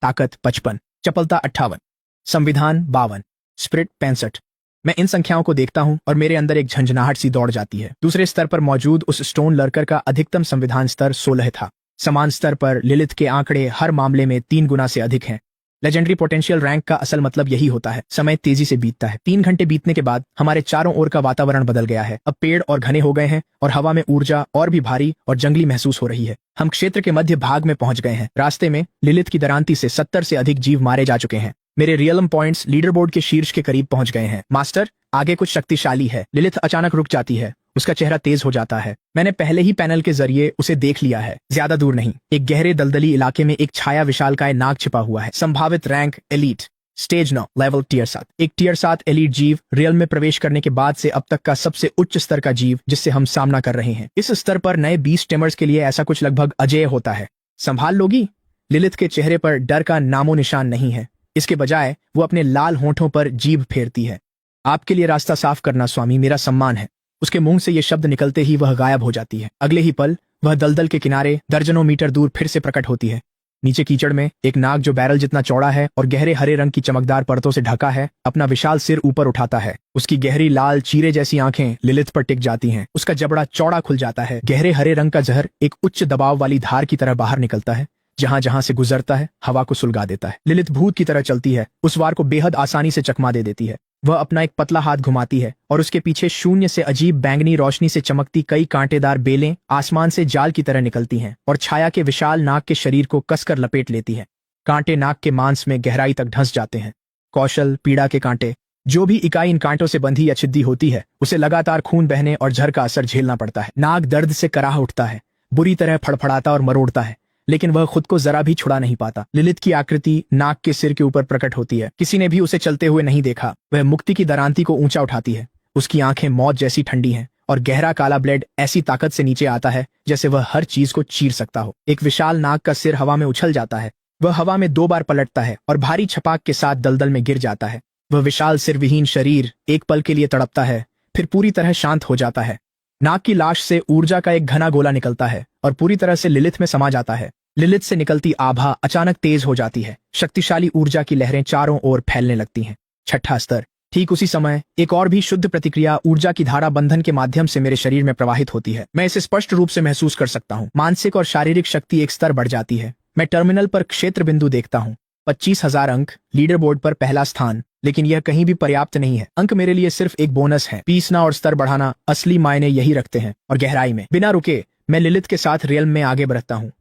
ताकत 55, चपलता 58, संविधान 52, स्प्रिट 65। मैं इन संख्याओं को देखता हूं और मेरे अंदर एक झंझनाहट सी दौड़ जाती है। दूसरे स्तर पर मौजूद उस स्टोन लर्कर का अधिकतम संविधान स्तर 16 था। समान स्तर पर लिलिथ के आंकड़े हर मामले में 3 गुना से अधिक हैं। लेजेंडरी पोटेंशियल रैंक का असल मतलब यही होता है। समय तेजी से बीतता है। 3 घंटे बीतने के बाद हमारे चारों ओर का वातावरण बदल गया है। अब पेड़ और घने हो गए हैं और हवा में ऊर्जा और भी भारी और जंगली महसूस हो रही है। हम क्षेत्र के मध्य भाग में पहुंच गए हैं। रास्ते में लिलिथ की दरांती से 70 से अधिक जीव मारे जा चुके हैं। मेरे रियलम पॉइंट्स लीडर बोर्ड के शीर्ष के करीब पहुंच गए हैं। मास्टर, आगे कुछ शक्तिशाली है। लिलिथ अचानक रुक जाती है। उसका चेहरा तेज हो जाता है। मैंने पहले ही पैनल के जरिए उसे देख लिया है। ज्यादा दूर नहीं, एक गहरे दलदली इलाके में एक छाया विशालकाय नाग छिपा हुआ है। संभावित rank elite, stage 9, level tier 7। एक टियर 7 एलीट जीव रियल में प्रवेश करने के बाद से अब तक का सबसे उच्च स्तर का जीव जिससे हम सामना कर रहे हैं। इस स्तर पर नए 20 टेमर्स के लिए ऐसा कुछ लगभग अजेय होता है। संभाल लोगी? लिलिथ के चेहरे पर डर का नामो निशान नहीं है। इसके बजाय वो अपने लाल होंठों पर जीभ फेरती है। आपके लिए रास्ता साफ करना स्वामी मेरा सम्मान है। उसके मुंह से ये शब्द निकलते ही वह गायब हो जाती है। अगले ही पल वह दलदल के किनारे दर्जनों मीटर दूर फिर से प्रकट होती है। नीचे कीचड़ में एक नाग जो बैरल जितना चौड़ा है और गहरे हरे रंग की चमकदार परतों से ढका है, अपना विशाल सिर ऊपर उठाता है। उसकी गहरी लाल चीरे जैसी आंखें लिलिथ पर टिक जाती हैं। उसका जबड़ा चौड़ा खुल जाता है। गहरे हरे रंग का जहर एक उच्च दबाव वाली धार की तरह बाहर निकलता है, जहां जहां से गुजरता है हवा को सुलगा देता है। लिलित भूत की तरह चलती है, उस वार को बेहद आसानी से चकमा दे देती है। वह अपना एक पतला हाथ घुमाती है और उसके पीछे शून्य से अजीब बैंगनी रोशनी से चमकती कई कांटेदार बेलें आसमान से जाल की तरह निकलती हैं और छाया के विशाल नाग के शरीर को कसकर लपेट लेती हैं। कांटे नाग के मांस में गहराई तक धंस जाते हैं। कौशल, पीड़ा के कांटे। जो भी इकाई इन कांटों से बंधी या छिद्दी होती है उसे लगातार खून बहने और झर का असर झेलना पड़ता है। नाग दर्द से कराह उठता है, बुरी तरह फड़फड़ाता और मरोड़ता है, लेकिन वह खुद को जरा भी छुड़ा नहीं पाता। लिलित की आकृति नाग के सिर के ऊपर प्रकट होती है। किसी ने भी उसे चलते हुए नहीं देखा। वह मुक्ति की दरांती को ऊंचा उठाती है। उसकी आंखें मौत जैसी ठंडी हैं और गहरा काला ब्लेड ऐसी ताकत से नीचे आता है जैसे वह हर चीज को चीर सकता हो। एक विशाल नाग का सिर हवा में उछल जाता है। वह हवा में 2 बार पलटता है और भारी छपाक के साथ दलदल में गिर जाता है। वह विशाल सिरविहीन शरीर एक पल के लिए तड़पता है, फिर पूरी तरह शांत हो जाता है। नाग की लाश से ऊर्जा का एक घना गोला निकलता है और पूरी तरह से लिलित में समा जाता है। लिलित से निकलती आभा अचानक तेज हो जाती है। शक्तिशाली ऊर्जा की लहरें चारों ओर फैलने लगती हैं। 6ठा स्तर। ठीक उसी समय एक और भी शुद्ध प्रतिक्रिया ऊर्जा की धारा बंधन के माध्यम से मेरे शरीर में प्रवाहित होती है। मैं इसे स्पष्ट रूप से महसूस कर सकता हूँ। मानसिक और शारीरिक शक्ति एक स्तर बढ़ जाती है। मैं टर्मिनल पर क्षेत्र बिंदु देखता हूँ। 25,000 अंक, लीडर बोर्ड पर पहला स्थान, लेकिन यह कहीं भी पर्याप्त नहीं है। अंक मेरे लिए सिर्फ एक बोनस है। पीसना और स्तर बढ़ाना असली मायने यही रखते हैं। और गहराई में बिना रुके मैं लिलित के साथ रेल्म में आगे बढ़ता हूँ।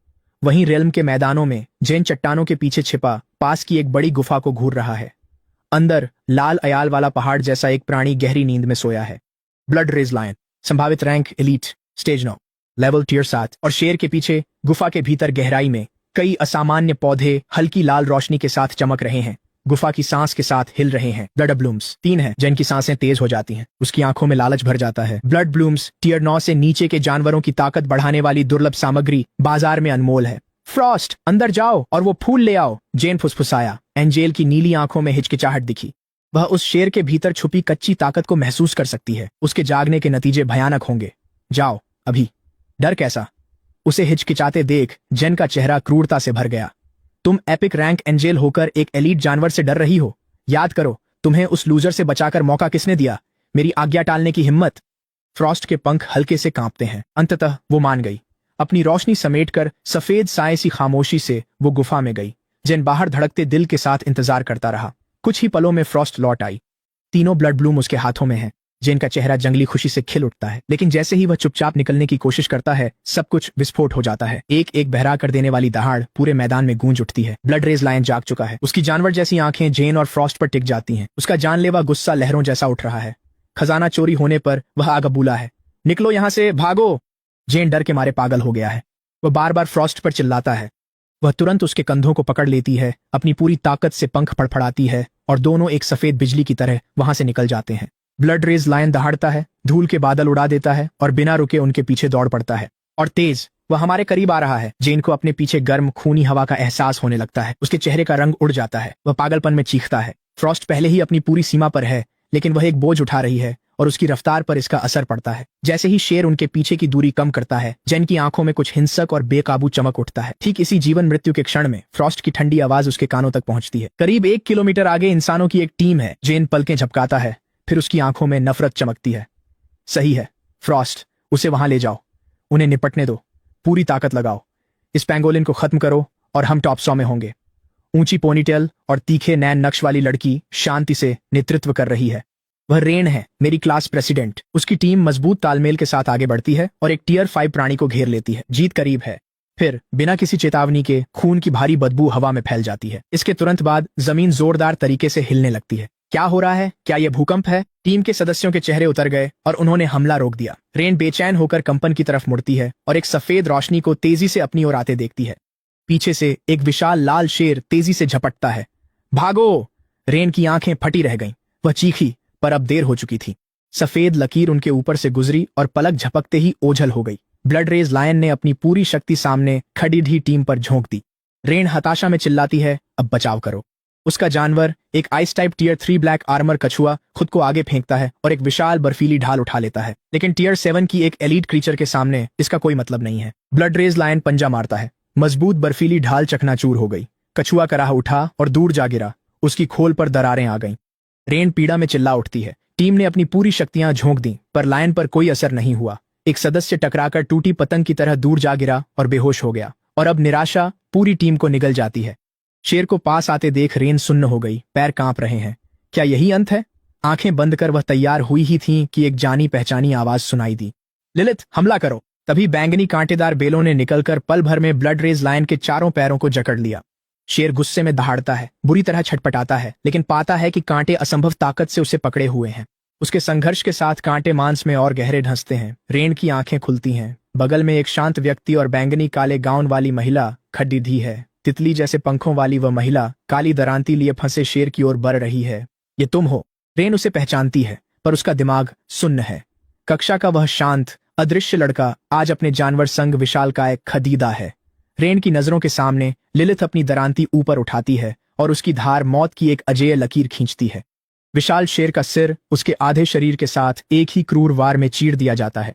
वहीं रेल्म के मैदानों में जैन चट्टानों के पीछे छिपा पास की एक बड़ी गुफा को घूर रहा है। अंदर लाल अयाल वाला पहाड़ जैसा एक प्राणी गहरी नींद में सोया है। ब्लड रेज लायन, संभावित rank elite, stage 9, level tier 7। और शेर के पीछे गुफा के भीतर गहराई में कई असामान्य पौधे हल्की लाल रोशनी के साथ चमक रहे हैं, गुफा की सांस के साथ हिल रहे हैं। ब्लड ब्लूम्स 3 है, जिनकी सांसें तेज हो जाती हैं। उसकी आंखों में लालच भर जाता है। ब्लड ब्लूम्स टियर 9 से नीचे के जानवरों की ताकत बढ़ाने वाली दुर्लभ सामग्री बाजार में अनमोल है। फ्रॉस्ट, अंदर जाओ और वो फूल ले आओ, जेन फुसफुसाया। एंजेल की नीली आंखों में हिचकिचाहट दिखी। वह उस शेर के भीतर छुपी कच्ची ताकत को महसूस कर सकती है। उसके जागने के नतीजे भयानक होंगे। जाओ अभी। डर कैसा? उसे हिचकिचाते देख जेन का चेहरा क्रूरता से भर गया। तुम एपिक रैंक एंजेल होकर एक एलीट जानवर से डर रही हो? याद करो, तुम्हें उस लूजर से बचाकर मौका किसने दिया? मेरी आज्ञा टालने की हिम्मत। फ्रॉस्ट के पंख हल्के से कांपते हैं। अंततः वो मान गई। अपनी रोशनी समेटकर सफेद साए सी खामोशी से वो गुफा में गई। जेन बाहर धड़कते दिल के साथ इंतजार करता रहा। कुछ ही पलों में फ्रॉस्ट लौट आई। तीनों ब्लड ब्लूम उसके हाथों में हैं। जेन का चेहरा जंगली खुशी से खिल उठता है, लेकिन जैसे ही वह चुपचाप निकलने की कोशिश करता है सब कुछ विस्फोट हो जाता है। एक एक बहरा कर देने वाली दहाड़ पूरे मैदान में गूंज उठती है। ब्लड रेज लायन जाग चुका है। उसकी जानवर जैसी आंखें जेन और फ्रॉस्ट पर टिक जाती हैं। उसका जानलेवा गुस्सा लहरों जैसा उठ रहा है। खजाना चोरी होने पर वह आग बूला है। निकलो यहां से, भागो। जेन डर के मारे पागल हो गया है। वह बार बार फ्रॉस्ट पर चिल्लाता है। वह तुरंत उसके कंधों को पकड़ लेती है, अपनी पूरी ताकत से पंख फड़फड़ाती है और दोनों एक सफेद बिजली की तरह वहां से निकल जाते हैं। ब्लड रेज लायन दहाड़ता है, धूल के बादल उड़ा देता है और बिना रुके उनके पीछे दौड़ पड़ता है। और तेज, वह हमारे करीब आ रहा है। जेन को अपने पीछे गर्म खूनी हवा का एहसास होने लगता है। उसके चेहरे का रंग उड़ जाता है। वह पागलपन में चीखता है। फ्रॉस्ट पहले ही अपनी पूरी सीमा पर है, लेकिन वह एक बोझ उठा रही है और उसकी रफ्तार पर इसका असर पड़ता है। जैसे ही शेर उनके पीछे की दूरी कम करता है, जेन की आंखों में कुछ हिंसक और बेकाबू चमक उठता है। ठीक इसी जीवन मृत्यु के क्षण में फ्रॉस्ट की ठंडी आवाज उसके कानों तक पहुंचती है। करीब 1 किलोमीटर आगे इंसानों की एक टीम है। जेन पलकें झपकाता है, फिर उसकी आंखों में नफरत चमकती है। सही है फ्रॉस्ट, उसे वहां ले जाओ। उन्हें निपटने दो। पूरी ताकत लगाओ। इस पैंगोलिन को खत्म करो और हम टॉप 100 में होंगे। ऊंची पोनीटेल और तीखे नैन नक्श वाली लड़की शांति से नेतृत्व कर रही है। वह रेन है, मेरी क्लास प्रेसिडेंट। उसकी टीम मजबूत तालमेल के साथ आगे बढ़ती है और एक टियर 5 प्राणी को घेर लेती है। जीत करीब है। फिर बिना किसी चेतावनी के खून की भारी बदबू हवा में फैल जाती है। इसके तुरंत बाद जमीन जोरदार तरीके से हिलने लगती है। क्या हो रहा है? क्या यह भूकंप है? टीम के सदस्यों के चेहरे उतर गए और उन्होंने हमला रोक दिया। रेन बेचैन होकर कंपन की तरफ मुड़ती है और एक सफेद रोशनी को तेजी से अपनी ओर आते देखती है। पीछे से एक विशाल लाल शेर तेजी से झपटता है। भागो! रेन की आंखें फटी रह गईं। वह चीखी, पर अब देर हो चुकी थी। सफेद लकीर उनके ऊपर से गुजरी और पलक झपकते ही ओझल हो गई। ब्लड रेज लायन ने अपनी पूरी शक्ति सामने खड़ी ढी टीम पर झोंक दी। रेन हताशा में चिल्लाती है, अब बचाव करो। उसका जानवर, एक ice type tier 3 black armour कछुआ, खुद को आगे फेंकता है और एक विशाल बर्फीली ढाल उठा लेता है। लेकिन टियर 7 की एक एलीट क्रीचर के सामने इसका कोई मतलब नहीं है। ब्लड रेज लायन पंजा मारता है। मजबूत बर्फीली ढाल चकनाचूर हो गई। कछुआ कराह उठा और दूर जा गिरा। उसकी खोल पर दरारें आ गईं। रेन पीड़ा में चिल्ला उठती है। टीम ने अपनी पूरी शक्तियां झोंक दी, पर लायन पर कोई असर नहीं हुआ। एक सदस्य टकराकर टूटी पतंग की तरह दूर जा गिरा और बेहोश हो गया। और अब निराशा पूरी टीम को निगल जाती है। शेर को पास आते देख रेन सुन्न हो गई, पैर कांप रहे हैं। क्या यही अंत है? आंखें बंद कर वह तैयार हुई ही थी कि एक जानी पहचानी आवाज सुनाई दी, लिलिथ हमला करो। तभी बैंगनी कांटेदार बेलों ने निकलकर पल भर में ब्लड रेज लायन के चारों पैरों को जकड़ लिया। शेर गुस्से में दहाड़ता है, बुरी तरह छटपटाता है, लेकिन पाता है कि कांटे असंभव ताकत से उसे पकड़े हुए हैं। उसके संघर्ष के साथ कांटे मांस में और गहरे ढंसते हैं। रेन की आंखें खुलती हैं। बगल में एक शांत व्यक्ति और बैंगनी काले गाउन वाली महिला खड़ी दी है। तितली जैसे पंखों वाली वह महिला काली दरांती लिए फंसे शेर की ओर बढ़ रही है। ये तुम हो? रेन उसे पहचानती है, पर उसका दिमाग सुन्न है। कक्षा का वह शांत अदृश्य लड़का आज अपने जानवर संग विशालकाय खदीदा है। रेन की नजरों के सामने लिलिथ अपनी दरांती ऊपर उठाती है और उसकी धार मौत की एक अजेय लकीर खींचती है। विशाल शेर का सिर उसके आधे शरीर के साथ एक ही क्रूर वार में चीर दिया जाता है।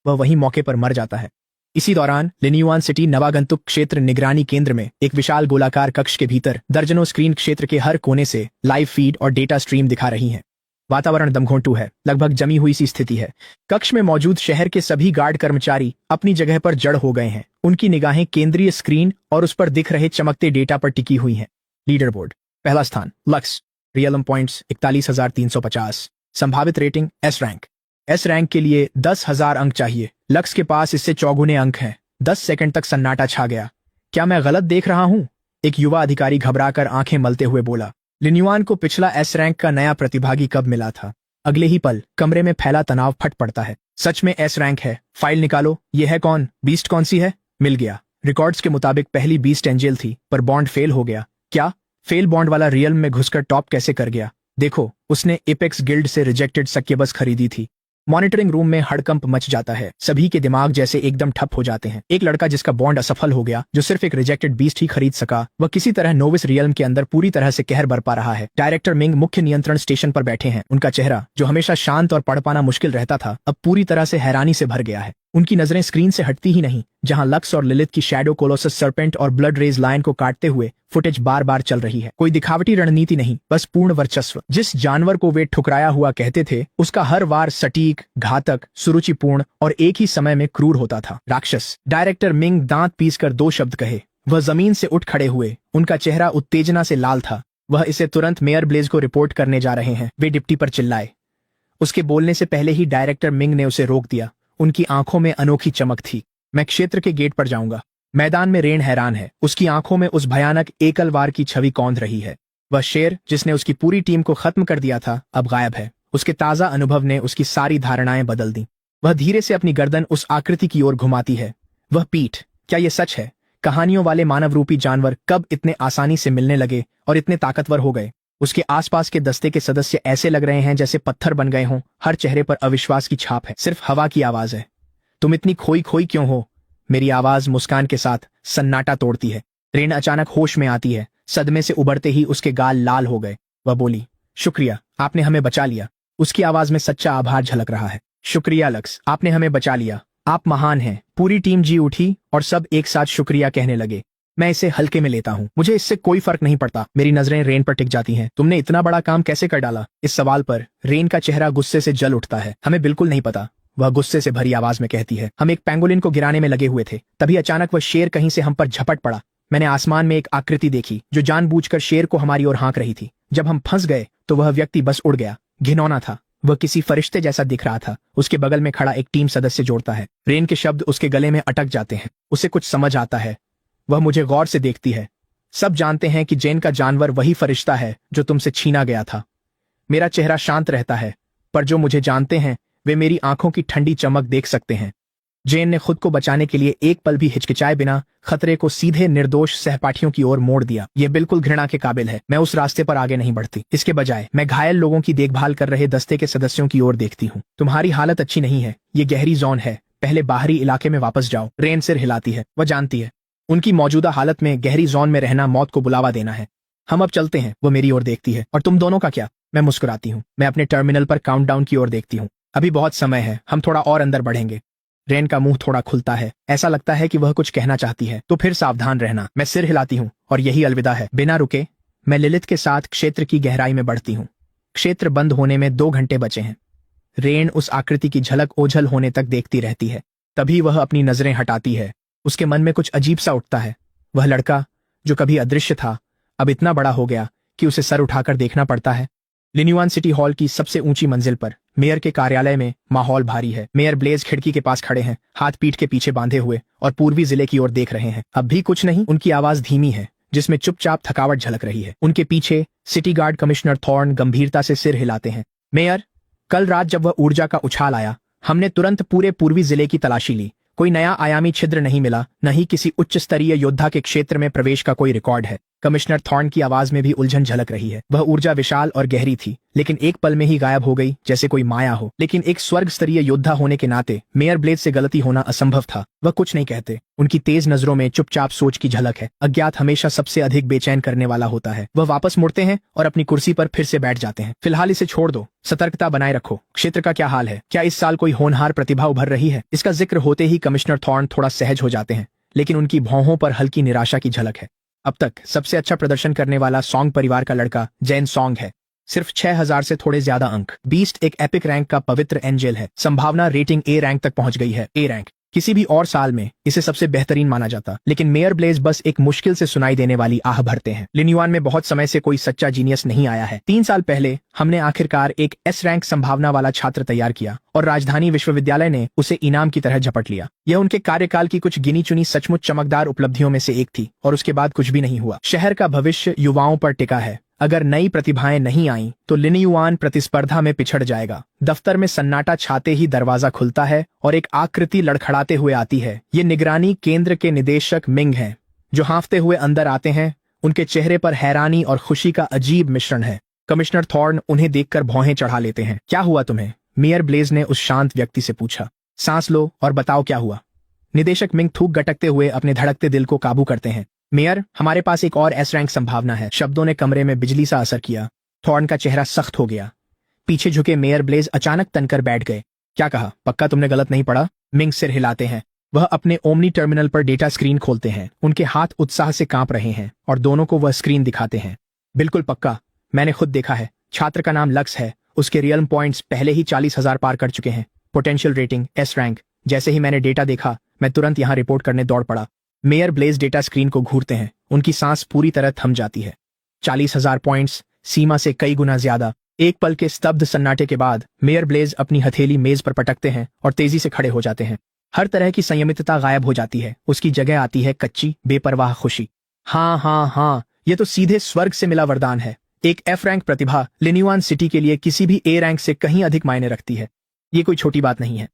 वह वहीं मौके पर मर जाता है। इसी दौरान लिन्युआन सिटी नवागंतुक क्षेत्र निगरानी केंद्र में एक विशाल गोलाकार कक्ष के भीतर दर्जनों स्क्रीन क्षेत्र के हर कोने से लाइव फीड और डेटा स्ट्रीम दिखा रही हैं। वातावरण दमघोंटू है, लगभग जमी हुई सी स्थिति है। कक्ष में मौजूद शहर के सभी गार्ड कर्मचारी अपनी जगह पर जड़ हो गए हैं। उनकी निगाहें केंद्रीय स्क्रीन और उस पर दिख रहे चमकते डेटा पर टिकी हुई हैं। लीडर बोर्ड, पहला स्थान लक्स, रियलम पॉइंट्स 41,350, संभावित rating S rank. S rank के लिए 10,000 अंक चाहिए। लक्स के पास इससे चौगुने अंक हैं। 10 सेकंड तक सन्नाटा छा गया। क्या मैं गलत देख रहा हूं? एक युवा अधिकारी घबराकर आंखें मलते हुए बोला। लिन्युआन को पिछला एस रैंक का नया प्रतिभागी कब मिला था? अगले ही पल कमरे में फैला तनाव फट पड़ता है। सच में एस रैंक है। फाइल निकालो। ये है कौन? बीस्ट कौन सी है? मिल गया। रिकॉर्ड्स के मुताबिक पहली बीस्ट एंजेल थी, पर बॉन्ड फेल हो गया। क्या? फेल बॉन्ड वाला रियल में घुसकर टॉप कैसे कर गया? देखो, उसने एपेक्स गिल्ड से रिजेक्टेड सक्केबस खरीदी थी। मॉनिटरिंग रूम में हड़कंप मच जाता है। सभी के दिमाग जैसे एकदम ठप हो जाते हैं। एक लड़का जिसका बॉन्ड असफल हो गया, जो सिर्फ एक रिजेक्टेड बीस्ट ही खरीद सका, वह किसी तरह नोविस रियल्म के अंदर पूरी तरह से कहर बरपा रहा है। डायरेक्टर मिंग मुख्य नियंत्रण स्टेशन पर बैठे हैं। उनका चेहरा, जो हमेशा शांत और पढ़ पाना मुश्किल रहता था, अब पूरी तरह से हैरानी से भर गया है। उनकी नजरें स्क्रीन से हटती ही नहीं, जहां लक्स और लिलिथ की शैडो कोलोसस सर्पेंट और ब्लड रेज लायन को काटते हुए फुटेज बार बार चल रही है। कोई दिखावटी रणनीति नहीं, बस पूर्ण वर्चस्व। जिस जानवर को वे ठुकराया हुआ कहते थे, उसका हर वार सटीक, घातक, सुरुचिपूर्ण और एक ही समय में क्रूर होता था। राक्षस। डायरेक्टर मिंग दांत पीसकर 2 शब्द कहे। वह जमीन से उठ खड़े हुए। उनका चेहरा उत्तेजना से लाल था। वह इसे तुरंत मेयर ब्लेज को रिपोर्ट करने जा रहे हैं। वे डिप्टी पर चिल्लाए। उसके बोलने से पहले ही डायरेक्टर मिंग ने उसे रोक दिया। उनकी आंखों में अनोखी चमक थी। मैं क्षेत्र के गेट पर जाऊंगा। मैदान में रेन हैरान है। उसकी आंखों में उस भयानक एकल वार की छवि कौंध रही है। वह शेर जिसने उसकी पूरी टीम को खत्म कर दिया था, अब गायब है। उसके ताजा अनुभव ने उसकी सारी धारणाएं बदल दी। वह धीरे से अपनी गर्दन उस आकृति की ओर घुमाती है। वह पीठ। क्या यह सच है? कहानियों वाले मानव रूपी जानवर कब इतने आसानी से मिलने लगे और इतने ताकतवर हो गए? उसके आसपास के दस्ते के सदस्य ऐसे लग रहे हैं जैसे पत्थर बन गए हों। हर चेहरे पर अविश्वास की छाप है। सिर्फ हवा की आवाज है। तुम इतनी खोई खोई क्यों हो? मेरी आवाज मुस्कान के साथ सन्नाटा तोड़ती है। रेन अचानक होश में आती है। सदमे से उबरते ही उसके गाल लाल हो गए। वह बोली, शुक्रिया, आपने हमें बचा लिया। उसकी आवाज में सच्चा आभार झलक रहा है। शुक्रिया लक्स, आपने हमें बचा लिया। आप महान हैं। पूरी टीम जी उठी और सब एक साथ शुक्रिया कहने लगे। मैं इसे हल्के में लेता हूँ। मुझे इससे कोई फर्क नहीं पड़ता। मेरी नजरें रेन पर टिक जाती हैं। तुमने इतना बड़ा काम कैसे कर डाला? इस सवाल पर रेन का चेहरा गुस्से से जल उठता है। हमें बिल्कुल नहीं पता, वह गुस्से से भरी आवाज में कहती है। हम एक पेंगोलिन को गिराने में लगे हुए थे। तभी अचानक वह शेर कहीं से हम पर झपट पड़ा। मैंने आसमान में एक आकृति देखी जो जानबूझकर शेर को हमारी ओर हाँक रही थी। जब हम फंस गए तो वह व्यक्ति बस उड़ गया। घिनौना था। वह किसी फरिश्ते जैसा दिख रहा था। उसके बगल में खड़ा एक टीम सदस्य जोड़ता है। रेन के शब्द उसके गले में अटक जाते हैं। उसे कुछ समझ आता है। वह मुझे गौर से देखती है। सब जानते हैं कि जेन का जानवर वही फरिश्ता है जो तुमसे छीना गया था। मेरा चेहरा शांत रहता है, पर जो मुझे जानते हैं वे मेरी आंखों की ठंडी चमक देख सकते हैं। जेन ने खुद को बचाने के लिए एक पल भी हिचकिचाए बिना खतरे को सीधे निर्दोष सहपाठियों की ओर मोड़ दिया। यह बिल्कुल घृणा के काबिल है। मैं उस रास्ते पर आगे नहीं बढ़ती। इसके बजाय मैं घायल लोगों की देखभाल कर रहे दस्ते के सदस्यों की ओर देखती हूँ। तुम्हारी हालत अच्छी नहीं है। ये गहरी जोन है। पहले बाहरी इलाके में वापस जाओ। रेन सिर हिलाती है। वह जानती है उनकी मौजूदा हालत में गहरी जोन में रहना मौत को बुलावा देना है। हम अब चलते हैं। वो मेरी ओर देखती है। और तुम दोनों का क्या? मैं मुस्कुराती हूँ। मैं अपने टर्मिनल पर काउंटडाउन की ओर देखती हूँ। अभी बहुत समय है। हम थोड़ा और अंदर बढ़ेंगे। रेन का मुंह थोड़ा खुलता है। ऐसा लगता है कि वह कुछ कहना चाहती है। तो फिर सावधान रहना। मैं सिर हिलाती हूँ और यही अलविदा है। बिना रुके मैं लिलिथ के साथ क्षेत्र की गहराई में बढ़ती हूँ। क्षेत्र बंद होने में 2 घंटे बचे हैं। रेन उस आकृति की झलक ओझल होने तक देखती रहती है। तभी वह अपनी नजरें हटाती है। उसके मन में कुछ अजीब सा उठता है। वह लड़का जो कभी अदृश्य था अब इतना बड़ा हो गया कि उसे सर उठाकर देखना पड़ता है। लिन्युआन सिटी हॉल की सबसे ऊंची मंजिल पर मेयर के कार्यालय में माहौल भारी है। मेयर ब्लेज खिड़की के पास खड़े हैं, हाथ पीठ के पीछे बांधे हुए, और पूर्वी जिले की ओर देख रहे हैं। अब भी कुछ नहीं। उनकी आवाज धीमी है, जिसमें चुपचाप थकावट झलक रही है। उनके पीछे सिटी गार्ड कमिश्नर थॉर्न गंभीरता से सिर हिलाते हैं। मेयर, कल रात जब वह ऊर्जा का उछाल आया, हमने तुरंत पूरे पूर्वी जिले की तलाशी ली। कोई नया आयामी छिद्र नहीं मिला, न ही किसी उच्च स्तरीय योद्धा के क्षेत्र में प्रवेश का कोई रिकॉर्ड है। कमिश्नर थॉर्न की आवाज में भी उलझन झलक रही है। वह ऊर्जा विशाल और गहरी थी, लेकिन एक पल में ही गायब हो गई, जैसे कोई माया हो। लेकिन एक स्वर्ग स्तरीय योद्धा होने के नाते मेयर ब्लेज से गलती होना असंभव था। वह कुछ नहीं कहते। उनकी तेज नजरों में चुपचाप सोच की झलक है। अज्ञात हमेशा सबसे अधिक बेचैन करने वाला होता है। वह वापस मुड़ते हैं और अपनी कुर्सी पर फिर से बैठ जाते हैं। फिलहाल इसे छोड़ दो, सतर्कता बनाए रखो। क्षेत्र का क्या हाल है? क्या इस साल कोई होनहार प्रतिभा उभर रही है? इसका जिक्र होते ही कमिश्नर थॉर्न थोड़ा सहज हो जाते हैं, लेकिन उनकी भौहों पर हल्की निराशा की झलक है। अब तक सबसे अच्छा प्रदर्शन करने वाला सॉन्ग परिवार का लड़का जैन सॉन्ग है। सिर्फ 6000 से थोड़े ज्यादा अंक। बीस्ट एक एपिक रैंक का पवित्र एंजेल है। संभावना रेटिंग ए रैंक तक पहुंच गई है। A rank. किसी भी और साल में इसे सबसे बेहतरीन माना जाता, लेकिन मेयर ब्लेज बस एक मुश्किल से सुनाई देने वाली आह भरते हैं। लिन्युआन में बहुत समय से कोई सच्चा जीनियस नहीं आया है। 3 साल पहले हमने आखिरकार एक एस रैंक संभावना वाला छात्र तैयार किया और राजधानी विश्वविद्यालय ने उसे इनाम की तरह झपट लिया। यह उनके कार्यकाल की कुछ गिनी चुनी सचमुच चमकदार उपलब्धियों में से एक थी, और उसके बाद कुछ भी नहीं हुआ। शहर का भविष्य युवाओं पर टिका है। अगर नई प्रतिभाएं नहीं आईं, तो लिन्युआन प्रतिस्पर्धा में पिछड़ जाएगा। दफ्तर में सन्नाटा छाते ही दरवाजा खुलता है और एक आकृति लड़खड़ाते हुए आती है। ये निगरानी केंद्र के निदेशक मिंग हैं, जो हाँफते हुए अंदर आते हैं। उनके चेहरे पर हैरानी और खुशी का अजीब मिश्रण है। कमिश्नर थॉर्न उन्हें देखकर भौहें चढ़ा लेते हैं। क्या हुआ तुम्हें? मेयर ब्लेज ने उस शांत व्यक्ति से पूछा। सांस लो और बताओ क्या हुआ। निदेशक मिंग थूक गटकते हुए अपने धड़कते दिल को काबू करते हैं। मेयर, हमारे पास एक और एस रैंक संभावना है। शब्दों ने कमरे में बिजली सा असर किया। थॉर्न का चेहरा सख्त हो गया। पीछे झुके मेयर ब्लेज अचानक तनकर बैठ गए। क्या कहा? पक्का तुमने गलत नहीं पढ़ा? मिंग सिर हिलाते हैं। वह अपने ओमनी टर्मिनल पर डेटा स्क्रीन खोलते हैं। उनके हाथ उत्साह से कांप रहे हैं और दोनों को वह स्क्रीन दिखाते हैं। बिल्कुल पक्का, मैंने खुद देखा है। छात्र का नाम लक्स है। उसके रियल्म पॉइंट्स पहले ही 40,000 पार कर चुके हैं। Potential rating S rank. जैसे ही मैंने डेटा देखा, मैं तुरंत यहाँ रिपोर्ट करने दौड़ पड़ा। मेयर ब्लेज डेटा स्क्रीन को घूरते हैं। उनकी सांस पूरी तरह थम जाती है। 40,000 पॉइंट्स, सीमा से कई गुना ज्यादा। एक पल के स्तब्ध सन्नाटे के बाद मेयर ब्लेज अपनी हथेली मेज पर पटकते हैं और तेजी से खड़े हो जाते हैं। हर तरह की संयमितता गायब हो जाती है। उसकी जगह आती है कच्ची बेपरवाह खुशी। हाँ, ये तो सीधे स्वर्ग से मिला वरदान है। एक एफ रैंक प्रतिभा लिन्युआन सिटी के लिए किसी भी ए रैंक से कहीं अधिक मायने रखती है। ये कोई छोटी बात नहीं है।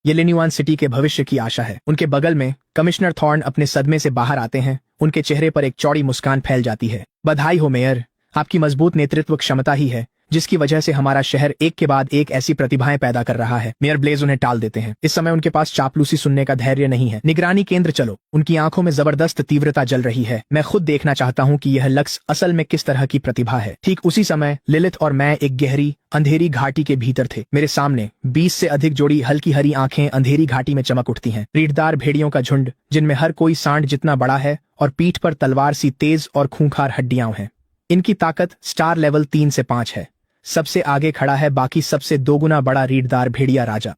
ये लिन्युआन सिटी के भविष्य की आशा है। उनके बगल में कमिश्नर थॉर्न अपने सदमे से बाहर आते हैं। उनके चेहरे पर एक चौड़ी मुस्कान फैल जाती है। बधाई हो मेयर, आपकी मजबूत नेतृत्व क्षमता ही है जिसकी वजह से हमारा शहर एक के बाद एक ऐसी प्रतिभाएं पैदा कर रहा है। मेयर ब्लेज उन्हें टाल देते हैं। इस समय उनके पास चापलूसी सुनने का धैर्य नहीं है। निगरानी केंद्र चलो। उनकी आंखों में जबरदस्त तीव्रता जल रही है। मैं खुद देखना चाहता हूं कि यह लक्ष्य असल में किस तरह की प्रतिभा है। ठीक उसी समय लिलिथ और मैं एक गहरी अंधेरी घाटी के भीतर थे। मेरे सामने 20 से अधिक जोड़ी हल्की हरी आंखें अंधेरी घाटी में चमक उठती हैं। रीढ़दार भेड़ियों का झुंड, जिनमें हर कोई सांड जितना बड़ा है और पीठ पर तलवार सी तेज और खूंखार हड्डियां हैं। इनकी ताकत स्टार लेवल 3 से 5 है। सबसे आगे खड़ा है बाकी सबसे 2 गुना बड़ा रीढ़दार भेड़िया राजा।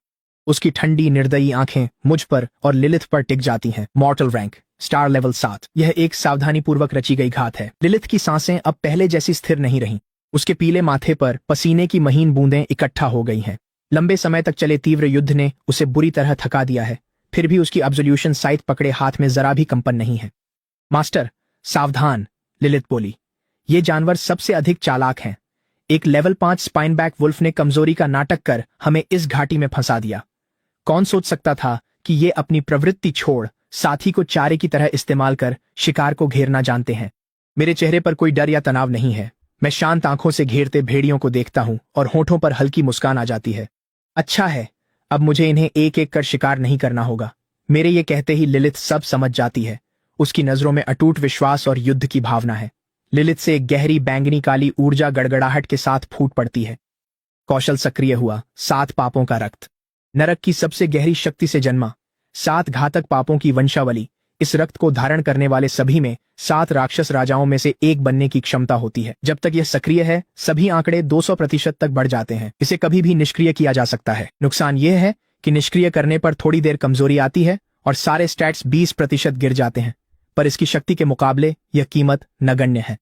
उसकी ठंडी निर्दयी आंखें मुझ पर और लिलिथ पर टिक जाती हैं। मॉर्टल रैंक स्टार लेवल 7। यह एक सावधानी पूर्वक रची गई घात है। लिलिथ की सांसें अब पहले जैसी स्थिर नहीं रहीं। उसके पीले माथे पर पसीने की महीन बूंदें इकट्ठा हो गई हैं। लंबे समय तक चले तीव्र युद्ध ने उसे बुरी तरह थका दिया है। फिर भी उसकी एब्सोल्यूशन साइट पकड़े हाथ में जरा भी कंपन नहीं है। मास्टर, सावधान, लिलिथ बोली। ये जानवर सबसे अधिक चालाक हैं। एक लेवल 5 स्पाइनबैक वुल्फ ने कमजोरी का नाटक कर हमें इस घाटी में फंसा दिया। कौन सोच सकता था कि ये अपनी प्रवृत्ति छोड़ साथी को चारे की तरह इस्तेमाल कर शिकार को घेरना जानते हैं। मेरे चेहरे पर कोई डर या तनाव नहीं है। मैं शांत आंखों से घेरते भेड़ियों को देखता हूं और होठों पर हल्की मुस्कान आ जाती है। अच्छा है, अब मुझे इन्हें एक एक कर शिकार नहीं करना होगा। मेरे ये कहते ही लिलिथ सब समझ जाती है। उसकी नजरों में अटूट विश्वास और युद्ध की भावना है। लिलिथ से एक गहरी बैंगनी काली ऊर्जा गड़गड़ाहट के साथ फूट पड़ती है। कौशल सक्रिय हुआ। 7 पापों का रक्त नरक की सबसे गहरी शक्ति से जन्मा। 7 घातक पापों की वंशावली। इस रक्त को धारण करने वाले सभी में 7 राक्षस राजाओं में से एक बनने की क्षमता होती है। जब तक यह सक्रिय है, सभी आंकड़े 200% तक बढ़ जाते हैं। इसे कभी भी निष्क्रिय किया जा सकता है। नुकसान यह है कि निष्क्रिय करने पर थोड़ी देर कमजोरी आती है और सारे स्टैट्स 20% गिर जाते हैं। पर इसकी शक्ति के मुकाबले यह कीमत नगण्य है।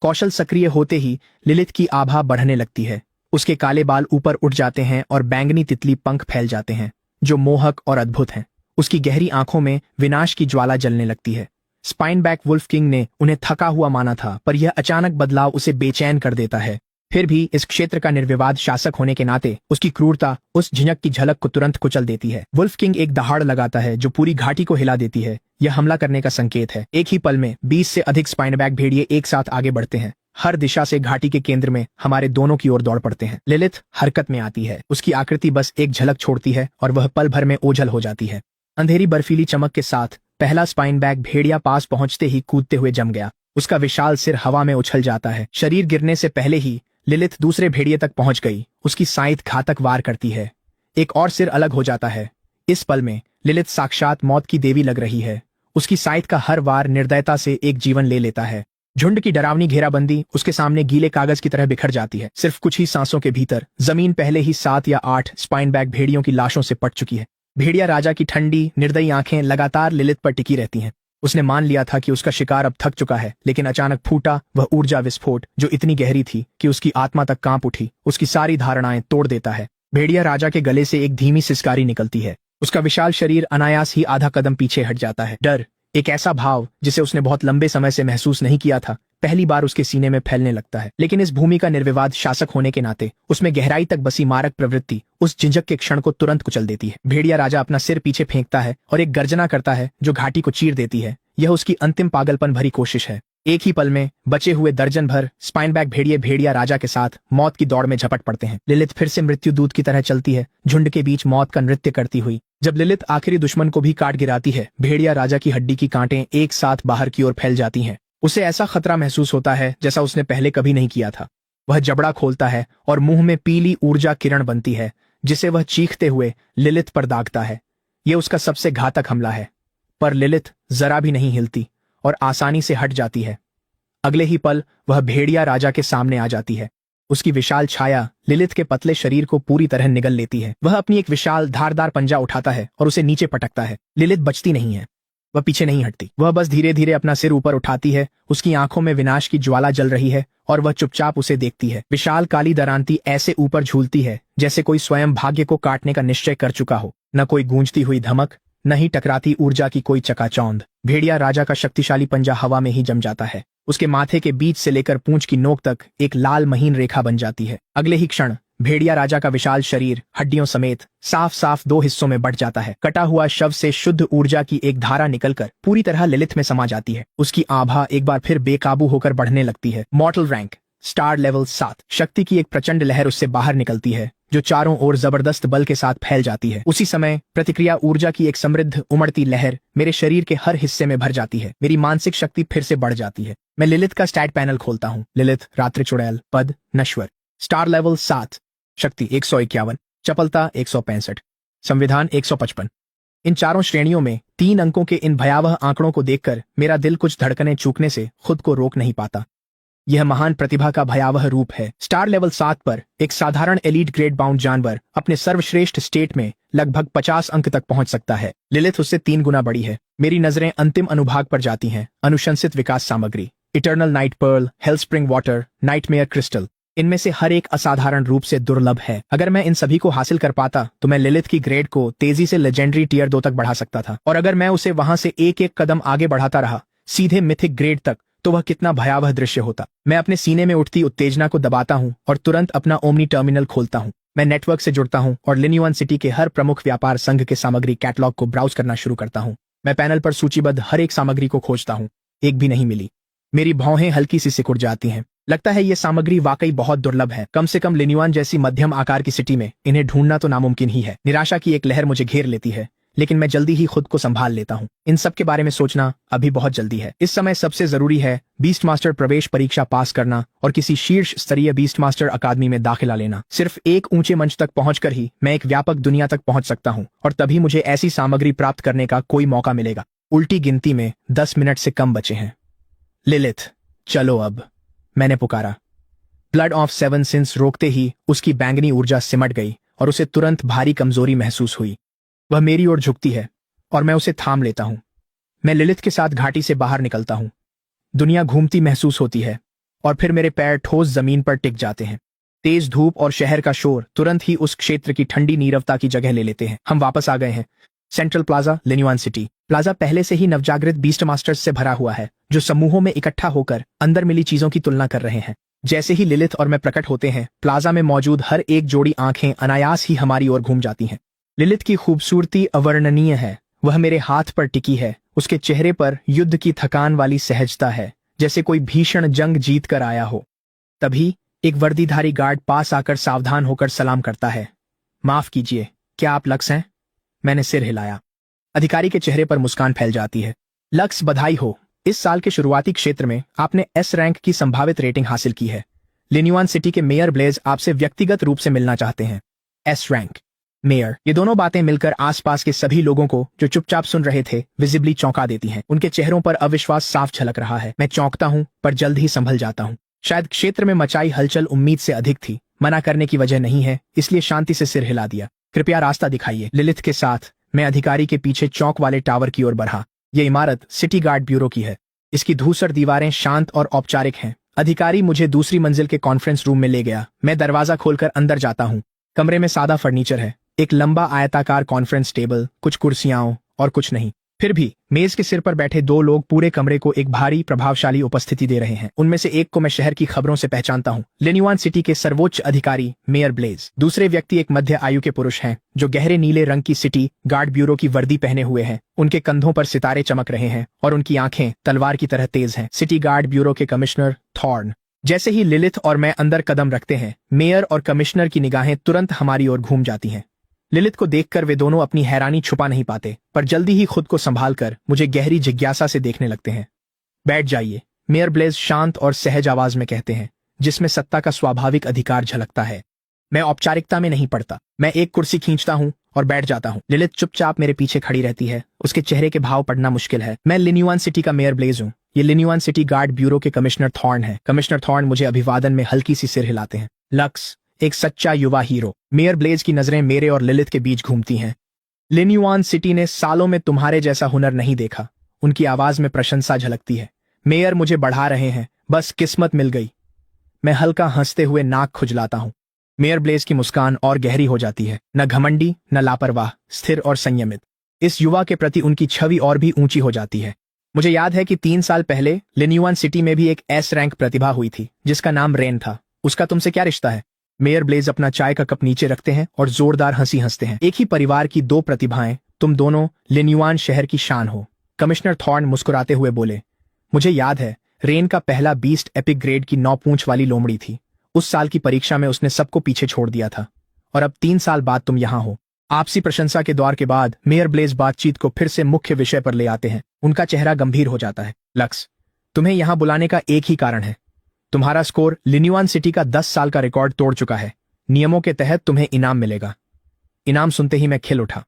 कौशल सक्रिय होते ही लिलिथ की आभा बढ़ने लगती है। उसके काले बाल ऊपर उठ जाते हैं और बैंगनी तितली पंख फैल जाते हैं जो मोहक और अद्भुत हैं। उसकी गहरी आंखों में विनाश की ज्वाला जलने लगती है। स्पाइनबैक वुल्फ किंग ने उन्हें थका हुआ माना था, पर यह अचानक बदलाव उसे बेचैन कर देता है। फिर भी इस क्षेत्र का निर्विवाद शासक होने के नाते उसकी क्रूरता उस झिझक की झलक को तुरंत कुचल देती है। वुल्फ किंग एक दहाड़ लगाता है जो पूरी घाटी को हिला देती है। यह हमला करने का संकेत है। एक ही पल में 20 से अधिक स्पाइनबैक भेड़िए एक साथ आगे बढ़ते हैं। हर दिशा से घाटी के केंद्र में हमारे दोनों की ओर दौड़ पड़ते हैं। लिलिथ हरकत में आती है। उसकी आकृति बस एक झलक छोड़ती है और वह पल भर में ओझल हो जाती है। अंधेरी बर्फीली चमक के साथ पहला स्पाइनबैक भेड़िया पास पहुंचते ही कूदते हुए जम गया। उसका विशाल सिर हवा में उछल जाता है। शरीर गिरने से पहले ही लिलिथ दूसरे भेड़िए तक पहुंच गई। उसकी साइंत घातक वार करती है। एक और सिर अलग हो जाता है। इस पल में लिलिथ साक्षात मौत की देवी लग रही है। उसकी साइंत का हर वार निर्दयता से एक जीवन ले लेता है। झुंड की डरावनी घेराबंदी उसके सामने गीले कागज की तरह बिखर जाती है। सिर्फ कुछ ही सांसों के भीतर जमीन पहले ही 7 या 8 स्पाइनबैक भेड़ियों की लाशों से पट चुकी है। भेड़िया राजा की ठंडी निर्दयी आंखें लगातार लिलिथ पर टिकी रहती हैं। उसने मान लिया था कि उसका शिकार अब थक चुका है, लेकिन अचानक फूटा वह ऊर्जा विस्फोट जो इतनी गहरी थी कि उसकी आत्मा तक कांप उठी। उसकी सारी धारणाएं तोड़ देता है। भेड़िया राजा के गले से एक धीमी सिसकारी निकलती है। उसका विशाल शरीर अनायास ही आधा कदम पीछे हट जाता है। डर, एक ऐसा भाव जिसे उसने बहुत लंबे समय से महसूस नहीं किया था, पहली बार उसके सीने में फैलने लगता है। लेकिन इस भूमि का निर्विवाद शासक होने के नाते उसमें गहराई तक बसी मारक प्रवृत्ति उस झिझक के क्षण को तुरंत कुचल देती है। भेड़िया राजा अपना सिर पीछे फेंकता है और एक गर्जना करता है जो घाटी को चीर देती है। यह उसकी अंतिम पागलपन भरी कोशिश है। एक ही पल में बचे हुए दर्जन भर स्पाइनबैक भेड़िए भेड़िया राजा के साथ मौत की दौड़ में झपट पड़ते हैं। लिलिथ फिर से मृत्यु दूत की तरह चलती है, झुंड के बीच मौत का नृत्य करती हुई। जब लिलिथ आखिरी दुश्मन को भी काट गिराती है, भेड़िया राजा की हड्डी की कांटें एक साथ बाहर की ओर फैल जाती हैं। उसे ऐसा खतरा महसूस होता है जैसा उसने पहले कभी नहीं किया था। वह जबड़ा खोलता है और मुंह में पीली ऊर्जा किरण बनती है जिसे वह चीखते हुए लिलिथ पर दागता है। यह उसका सबसे घातक हमला है, पर लिलिथ जरा भी नहीं हिलती और आसानी से हट जाती है। अगले ही पल वह भेड़िया राजा के सामने आ जाती है। उसकी विशाल छाया लिलिथ के पतले शरीर को पूरी तरह निगल लेती है। वह अपनी एक विशाल धारदार पंजा उठाता है और उसे नीचे पटकता है। लिलिथ बचती नहीं है, वह पीछे नहीं हटती। वह बस धीरे धीरे अपना सिर ऊपर उठाती है। उसकी आंखों में विनाश की ज्वाला जल रही है और वह चुपचाप उसे देखती है। विशाल काली दरांती ऐसे ऊपर झूलती है जैसे कोई स्वयं भाग्य को काटने का निश्चय कर चुका हो। न कोई गूंजती हुई धमक, न ही टकराती ऊर्जा की कोई चकाचौंध। भेड़िया राजा का शक्तिशाली पंजा हवा में ही जम जाता है। उसके माथे के बीच से लेकर पूंछ की नोक तक एक लाल महीन रेखा बन जाती है। अगले ही क्षण भेड़िया राजा का विशाल शरीर हड्डियों समेत साफ साफ 2 हिस्सों में बंट जाता है। कटा हुआ शव से शुद्ध ऊर्जा की एक धारा निकलकर पूरी तरह लिलिथ में समा जाती है। उसकी आभा एक बार फिर बेकाबू होकर बढ़ने लगती है। मॉर्टल रैंक स्टार लेवल 7। शक्ति की एक प्रचंड लहर उससे बाहर निकलती है जो चारों ओर जबरदस्त बल के साथ फैल जाती है। उसी समय प्रतिक्रिया ऊर्जा की एक समृद्ध उमड़ती लहर मेरे शरीर के हर हिस्से में भर जाती है। मेरी मानसिक शक्ति फिर से बढ़ जाती है। मैं लिलिथ का स्टैट पैनल खोलता हूँ। लिलिथ रात्रि चुड़ैल, पद नश्वर, स्टार लेवल 7, शक्ति 151, चपलता 165, संविधान 155। इन चारों श्रेणियों में 3 अंकों के इन भयावह आंकड़ों को देखकर मेरा दिल कुछ धड़कनें चूकने से खुद को रोक नहीं पाता। यह महान प्रतिभा का भयावह रूप है। स्टार लेवल 7 पर एक साधारण एलीट ग्रेड बाउंड जानवर अपने सर्वश्रेष्ठ स्टेट में लगभग 50 अंक तक पहुंच सकता है। लिलिथ उससे 3 गुना बड़ी है। मेरी नजरें अंतिम अनुभाग पर जाती हैं। अनुशंसित विकास सामग्री, eternal night pearl, hellspring water, nightmare crystal. इनमें से हर एक असाधारण रूप से दुर्लभ है। अगर मैं इन सभी को हासिल कर पाता तो मैं लिलिथ की ग्रेड को तेजी से लेजेंडरी टियर 2 तक बढ़ा सकता था। और अगर मैं उसे वहां से एक एक कदम आगे बढ़ाता रहा, सीधे मिथिक ग्रेड तक, तो वह कितना भयावह दृश्य होता। मैं अपने सीने में उठती उत्तेजना को दबाता हूं और तुरंत अपना ओमनी टर्मिनल खोलता हूं। मैं नेटवर्क से जुड़ता हूं और लिन्युआन सिटी के हर प्रमुख व्यापार संघ के सामग्री कैटलॉग को ब्राउज करना शुरू करता हूं। मैं पैनल पर सूचीबद्ध हर एक सामग्री को खोजता हूं। एक भी नहीं मिली। मेरी भौहें हल्की सी सिकुड़ जाती हैं। लगता है ये सामग्री वाकई बहुत दुर्लभ है। कम से कम लिन्युआन जैसी मध्यम आकार की सिटी में इन्हें ढूंढना तो नामुमकिन ही है। निराशा की एक लहर मुझे घेर लेती है, लेकिन मैं जल्दी ही खुद को संभाल लेता हूँ। इन सब के बारे में सोचना अभी बहुत जल्दी है। इस समय सबसे जरूरी है बीस्ट मास्टर प्रवेश परीक्षा पास करना और किसी शीर्ष स्तरीय बीस्ट मास्टर अकादमी में दाखिला लेना। सिर्फ एक ऊंचे मंच तक पहुंचकर ही मैं एक व्यापक दुनिया तक पहुंच सकता हूँ और तभी मुझे ऐसी सामग्री प्राप्त करने का कोई मौका मिलेगा। उल्टी गिनती में 10 मिनट से कम बचे हैं। लिलिथ, चलो अब, मैंने पुकारा। ब्लड ऑफ 7 सिंस रोकते ही उसकी बैंगनी ऊर्जा सिमट गई और उसे तुरंत भारी कमजोरी महसूस हुई। वह मेरी ओर झुकती है और मैं उसे थाम लेता हूं। मैं लिलिथ के साथ घाटी से बाहर निकलता हूँ। दुनिया घूमती महसूस होती है और फिर मेरे पैर ठोस जमीन पर टिक जाते हैं। तेज धूप और शहर का शोर तुरंत ही उस क्षेत्र की ठंडी नीरवता की जगह ले लेते हैं। हम वापस आ गए हैं। Central plaza, Linyuan city. Plaza पहले से ही नवजागृत बीस्ट मास्टर्स से भरा हुआ है, जो समूहों में इकट्ठा होकर अंदर मिली चीजों की तुलना कर रहे हैं। जैसे ही लिलिथ और मैं प्रकट होते हैं, प्लाजा में मौजूद हर एक जोड़ी आंखें अनायास ही हमारी ओर घूम जाती हैं। लिलिथ की खूबसूरती अवर्णनीय है। वह मेरे हाथ पर टिकी है। उसके चेहरे पर युद्ध की थकान वाली सहजता है, जैसे कोई भीषण जंग जीत कर आया हो। तभी एक वर्दीधारी गार्ड पास आकर सावधान होकर सलाम करता है। माफ कीजिए, क्या आप लक्स हैं? मैंने सिर हिलाया। अधिकारी के चेहरे पर मुस्कान फैल जाती है। लक्स, बधाई हो। इस साल के शुरुआती क्षेत्र में आपने एस रैंक की संभावित रेटिंग हासिल की है। लिन्युआन सिटी के मेयर ब्लेज आपसे व्यक्तिगत रूप से मिलना चाहते हैं। एस रैंक, मेयर, ये दोनों बातें मिलकर आसपास के सभी लोगों को जो चुपचाप सुन रहे थे विजिबली चौंका देती हैं। उनके चेहरों पर अविश्वास साफ झलक रहा है। मैं चौंकता हूं, पर जल्द ही संभल जाता हूं। शायद क्षेत्र में मचाई हलचल उम्मीद से अधिक थी। मना करने की वजह नहीं है, इसलिए शांति से सिर हिला दिया। कृपया रास्ता दिखाइए। लिलिथ के साथ मैं अधिकारी के पीछे चौक वाले टावर की ओर बढ़ा। यह इमारत सिटी गार्ड ब्यूरो की है। इसकी धूसर दीवारें शांत और औपचारिक हैं। अधिकारी मुझे दूसरी मंजिल के कॉन्फ्रेंस रूम में ले गया। मैं दरवाजा खोलकर अंदर जाता हूँ। कमरे में सादा फर्नीचर है। एक लंबा आयताकार कॉन्फ्रेंस टेबल, कुछ कुर्सियां और कुछ नहीं। फिर भी मेज के सिर पर बैठे दो लोग पूरे कमरे को एक भारी प्रभावशाली उपस्थिति दे रहे हैं। उनमें से एक को मैं शहर की खबरों से पहचानता हूँ। लिन्युआन सिटी के सर्वोच्च अधिकारी मेयर ब्लेज। दूसरे व्यक्ति एक मध्य आयु के पुरुष हैं, जो गहरे नीले रंग की सिटी गार्ड ब्यूरो की वर्दी पहने हुए हैं। उनके कंधों पर सितारे चमक रहे हैं और उनकी आंखें तलवार की तरह तेज हैं। सिटी गार्ड ब्यूरो के कमिश्नर थॉर्न। जैसे ही लिलिथ और मैं अंदर कदम रखते हैं, मेयर और कमिश्नर की निगाहें तुरंत हमारी ओर घूम जाती हैं। लिलिथ को देखकर वे दोनों अपनी हैरानी छुपा नहीं पाते, पर जल्दी ही खुद को संभालकर मुझे गहरी जिज्ञासा से देखने लगते हैं। बैठ जाइए, मेयर ब्लेज शांत और सहज आवाज में कहते हैं, जिसमें सत्ता का स्वाभाविक अधिकार झलकता है। मैं औपचारिकता में नहीं पड़ता। मैं एक कुर्सी खींचता हूँ और बैठ जाता हूँ। लिलिथ चुपचाप मेरे पीछे खड़ी रहती है। उसके चेहरे के भाव पढ़ना मुश्किल है। मैं लिन्युआन सिटी का मेयर ब्लेज हूँ। ये लिन्युआन सिटी गार्ड ब्यूरो के कमिश्नर थॉर्न है। कमिश्नर थॉर्न मुझे अभिवादन में हल्की सी सिर हिलाते हैं। लक्स, एक सच्चा युवा हीरो। मेयर ब्लेज की नजरें मेरे और लिलिथ के बीच घूमती हैं। लिन्युआन सिटी ने सालों में तुम्हारे जैसा हुनर नहीं देखा। उनकी आवाज में प्रशंसा झलकती है। मेयर मुझे बढ़ा रहे हैं, बस किस्मत मिल गई। मैं हल्का हंसते हुए नाक खुजलाता हूं। मेयर ब्लेज की मुस्कान और गहरी हो जाती है। न घमंडी, न लापरवाह, स्थिर और संयमित। इस युवा के प्रति उनकी छवि और भी ऊंची हो जाती है। मुझे याद है कि 3 साल पहले लिन्युआन सिटी में भी एक एस रैंक प्रतिभा हुई थी, जिसका नाम रेन था। उसका तुमसे क्या रिश्ता है? मेयर ब्लेज अपना चाय का कप नीचे रखते हैं और जोरदार हंसी हंसते हैं। एक ही परिवार की 2 प्रतिभाएं, तुम दोनों लिन्युआन शहर की शान हो। कमिश्नर थॉर्न मुस्कुराते हुए बोले, मुझे याद है, रेन का पहला बीस्ट एपिक ग्रेड की 9 पूंछ वाली लोमड़ी थी। उस साल की परीक्षा में उसने सबको पीछे छोड़ दिया था, और अब 3 साल बाद तुम यहाँ हो। आपसी प्रशंसा के दौर के बाद मेयर ब्लेज बातचीत को फिर से मुख्य विषय पर ले आते हैं। उनका चेहरा गंभीर हो जाता है। लक्स, तुम्हें यहाँ बुलाने का एक ही कारण है। तुम्हारा स्कोर लिन्युआन सिटी का 10 साल का रिकॉर्ड तोड़ चुका है। नियमों के तहत तुम्हें इनाम मिलेगा। इनाम सुनते ही मैं खिल उठा।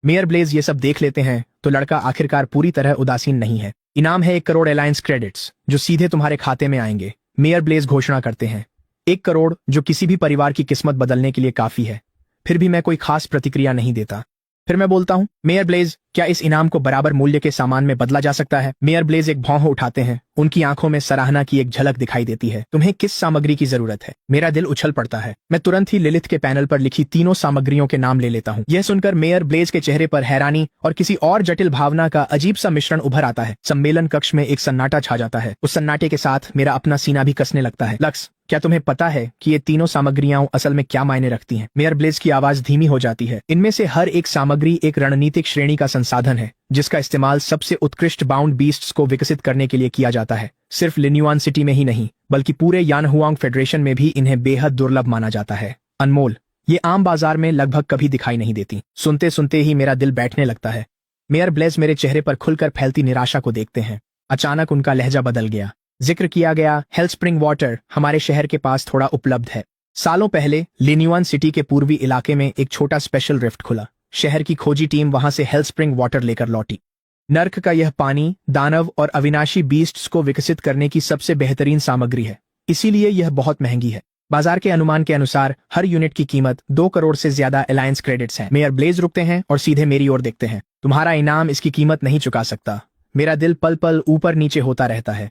मेयर ब्लेज ये सब देख लेते हैं तो लड़का आखिरकार पूरी तरह उदासीन नहीं है। इनाम है 1 करोड़ अलायंस क्रेडिट्स, जो सीधे तुम्हारे खाते में आएंगे। मेयर ब्लेज घोषणा करते हैं। 1 करोड़, जो किसी भी परिवार की किस्मत बदलने के लिए काफी है। फिर भी मैं कोई खास प्रतिक्रिया नहीं देता। फिर मैं बोलता हूं, मेयर ब्लेज, क्या इस इनाम को बराबर मूल्य के सामान में बदला जा सकता है? मेयर ब्लेज एक भौं उठाते हैं। उनकी आंखों में सराहना की एक झलक दिखाई देती है। तुम्हें किस सामग्री की जरूरत है? मेरा दिल उछल पड़ता है। मैं तुरंत ही लिलिथ के पैनल पर लिखी तीनों सामग्रियों के नाम ले लेता हूँ। यह सुनकर मेयर ब्लेज के चेहरे पर हैरानी और किसी और जटिल भावना का अजीब सा मिश्रण उभर आता है। सम्मेलन कक्ष में एक सन्नाटा छा जाता है। उस सन्नाटे के साथ मेरा अपना सीना भी कसने लगता है। लक्स, क्या तुम्हें पता है कि ये तीनों सामग्रियां असल में क्या मायने रखती हैं? मेयर ब्लेज की आवाज धीमी हो जाती है। इनमें से हर एक सामग्री एक रणनीतिक श्रेणी का संसाधन है, जिसका इस्तेमाल सबसे उत्कृष्ट बाउंड बीस्ट्स को विकसित करने के लिए किया जाता है। सिर्फ लिन्युआन सिटी में ही नहीं, बल्कि पूरे यानहुआंग फेडरेशन में भी इन्हें बेहद दुर्लभ माना जाता है। अनमोल। ये आम बाजार में लगभग कभी दिखाई नहीं देती। सुनते सुनते ही मेरा दिल बैठने लगता है। मेयर ब्लेज मेरे चेहरे पर खुलकर फैलती निराशा को देखते हैं। अचानक उनका लहजा बदल गया। जिक्र किया गया हेल्थ स्प्रिंग वाटर हमारे शहर के पास थोड़ा उपलब्ध है। सालों पहले लिन्युआन सिटी के पूर्वी इलाके में एक छोटा स्पेशल रिफ्ट खुला। शहर की खोजी टीम वहां से हेल्थ स्प्रिंग वाटर लेकर लौटी। नर्क का यह पानी दानव और अविनाशी बीस्ट्स को विकसित करने की सबसे बेहतरीन सामग्री है, इसीलिए यह बहुत महंगी है। बाजार के अनुमान के अनुसार हर यूनिट की कीमत 2 करोड़ से ज्यादा अलायंस क्रेडिट्स है। मेयर ब्लेज रुकते हैं और सीधे मेरी ओर देखते हैं। तुम्हारा इनाम इसकी कीमत नहीं चुका सकता। मेरा दिल पल पल ऊपर नीचे होता रहता है।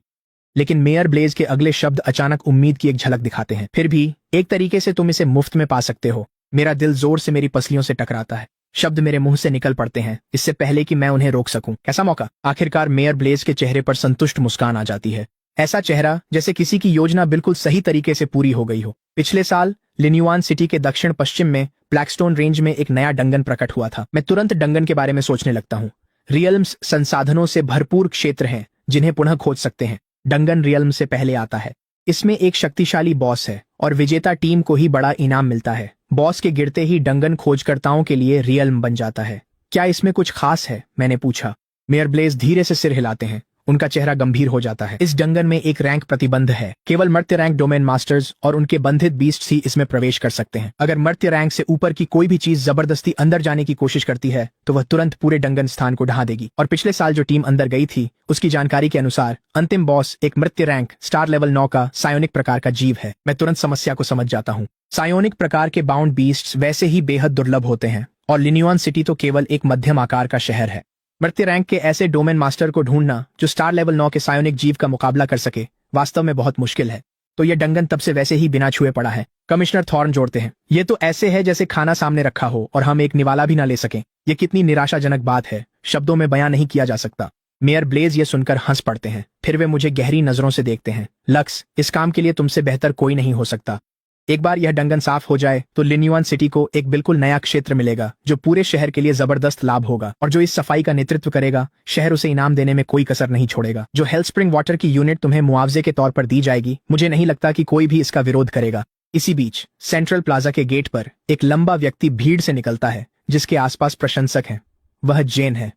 लेकिन मेयर ब्लेज के अगले शब्द अचानक उम्मीद की एक झलक दिखाते हैं। फिर भी एक तरीके से तुम इसे मुफ्त में पा सकते हो। मेरा दिल जोर से मेरी पसलियों से टकराता है। शब्द मेरे मुंह से निकल पड़ते हैं इससे पहले कि मैं उन्हें रोक सकूं। कैसा मौका? आखिरकार मेयर ब्लेज के चेहरे पर संतुष्ट मुस्कान आ जाती है। ऐसा चेहरा जैसे किसी की योजना बिल्कुल सही तरीके से पूरी हो गई हो। पिछले साल लिन्युआन सिटी के दक्षिण पश्चिम में ब्लैकस्टोन रेंज में एक नया डंगन प्रकट हुआ था। मैं तुरंत डंगन के बारे में सोचने लगता हूँ। रियल्म्स संसाधनों से भरपूर क्षेत्र हैं जिन्हें पुनः खोज सकते हैं। डंगन रियल्म से पहले आता है। इसमें एक शक्तिशाली बॉस है और विजेता टीम को ही बड़ा इनाम मिलता है। बॉस के गिरते ही डंगन खोजकर्ताओं के लिए रियल्म बन जाता है। क्या इसमें कुछ खास है? मैंने पूछा। मेयर ब्लेज धीरे से सिर हिलाते हैं। उनका चेहरा गंभीर हो जाता है। इस डंगन में एक रैंक प्रतिबंध है। केवल मर्त्य रैंक डोमेन मास्टर्स और उनके बंधित बीस्ट्स ही इसमें प्रवेश कर सकते हैं। अगर मर्त्य रैंक से ऊपर की कोई भी चीज जबरदस्ती अंदर जाने की कोशिश करती है तो वह तुरंत पूरे डंगन स्थान को ढहा देगी। और पिछले साल जो टीम अंदर गई थी उसकी जानकारी के अनुसार अंतिम बॉस एक मर्त्य रैंक स्टार लेवल 9 का सायोनिक प्रकार का जीव है। मैं तुरंत समस्या को समझ जाता हूँ। सायोनिक प्रकार के बाउंड बीस्ट्स वैसे ही बेहद दुर्लभ होते हैं और लिन्युआन सिटी तो केवल एक मध्यम आकार का शहर है। मर्त्य रैंक के ऐसे डोमेन मास्टर को ढूंढना जो स्टार लेवल 9 के सायोनिक जीव का मुकाबला कर सके वास्तव में बहुत मुश्किल है। तो यह डंगन तब से वैसे ही बिना छुए पड़ा है। कमिश्नर थॉर्न जोड़ते हैं। ये तो ऐसे है जैसे खाना सामने रखा हो और हम एक निवाला भी ना ले सकें। ये कितनी निराशाजनक बात है, शब्दों में बयां नहीं किया जा सकता। मेयर ब्लेज ये सुनकर हंस पड़ते हैं। फिर वे मुझे गहरी नजरों से देखते हैं। लक्स, इस काम के लिए तुमसे बेहतर कोई नहीं हो सकता। एक बार यह डंगन साफ हो जाए तो लिन्युआन सिटी को एक बिल्कुल नया क्षेत्र मिलेगा जो पूरे शहर के लिए जबरदस्त लाभ होगा। और जो इस सफाई का नेतृत्व करेगा शहर उसे इनाम देने में कोई कसर नहीं छोड़ेगा। जो हेल्सप्रिंग वाटर की यूनिट तुम्हें मुआवजे के तौर पर दी जाएगी, मुझे नहीं लगता कि कोई भी इसका विरोध करेगा। इसी बीच सेंट्रल प्लाजा के गेट पर एक लंबा व्यक्ति भीड़ से निकलता है जिसके आसपास प्रशंसक हैं। वह जेन है।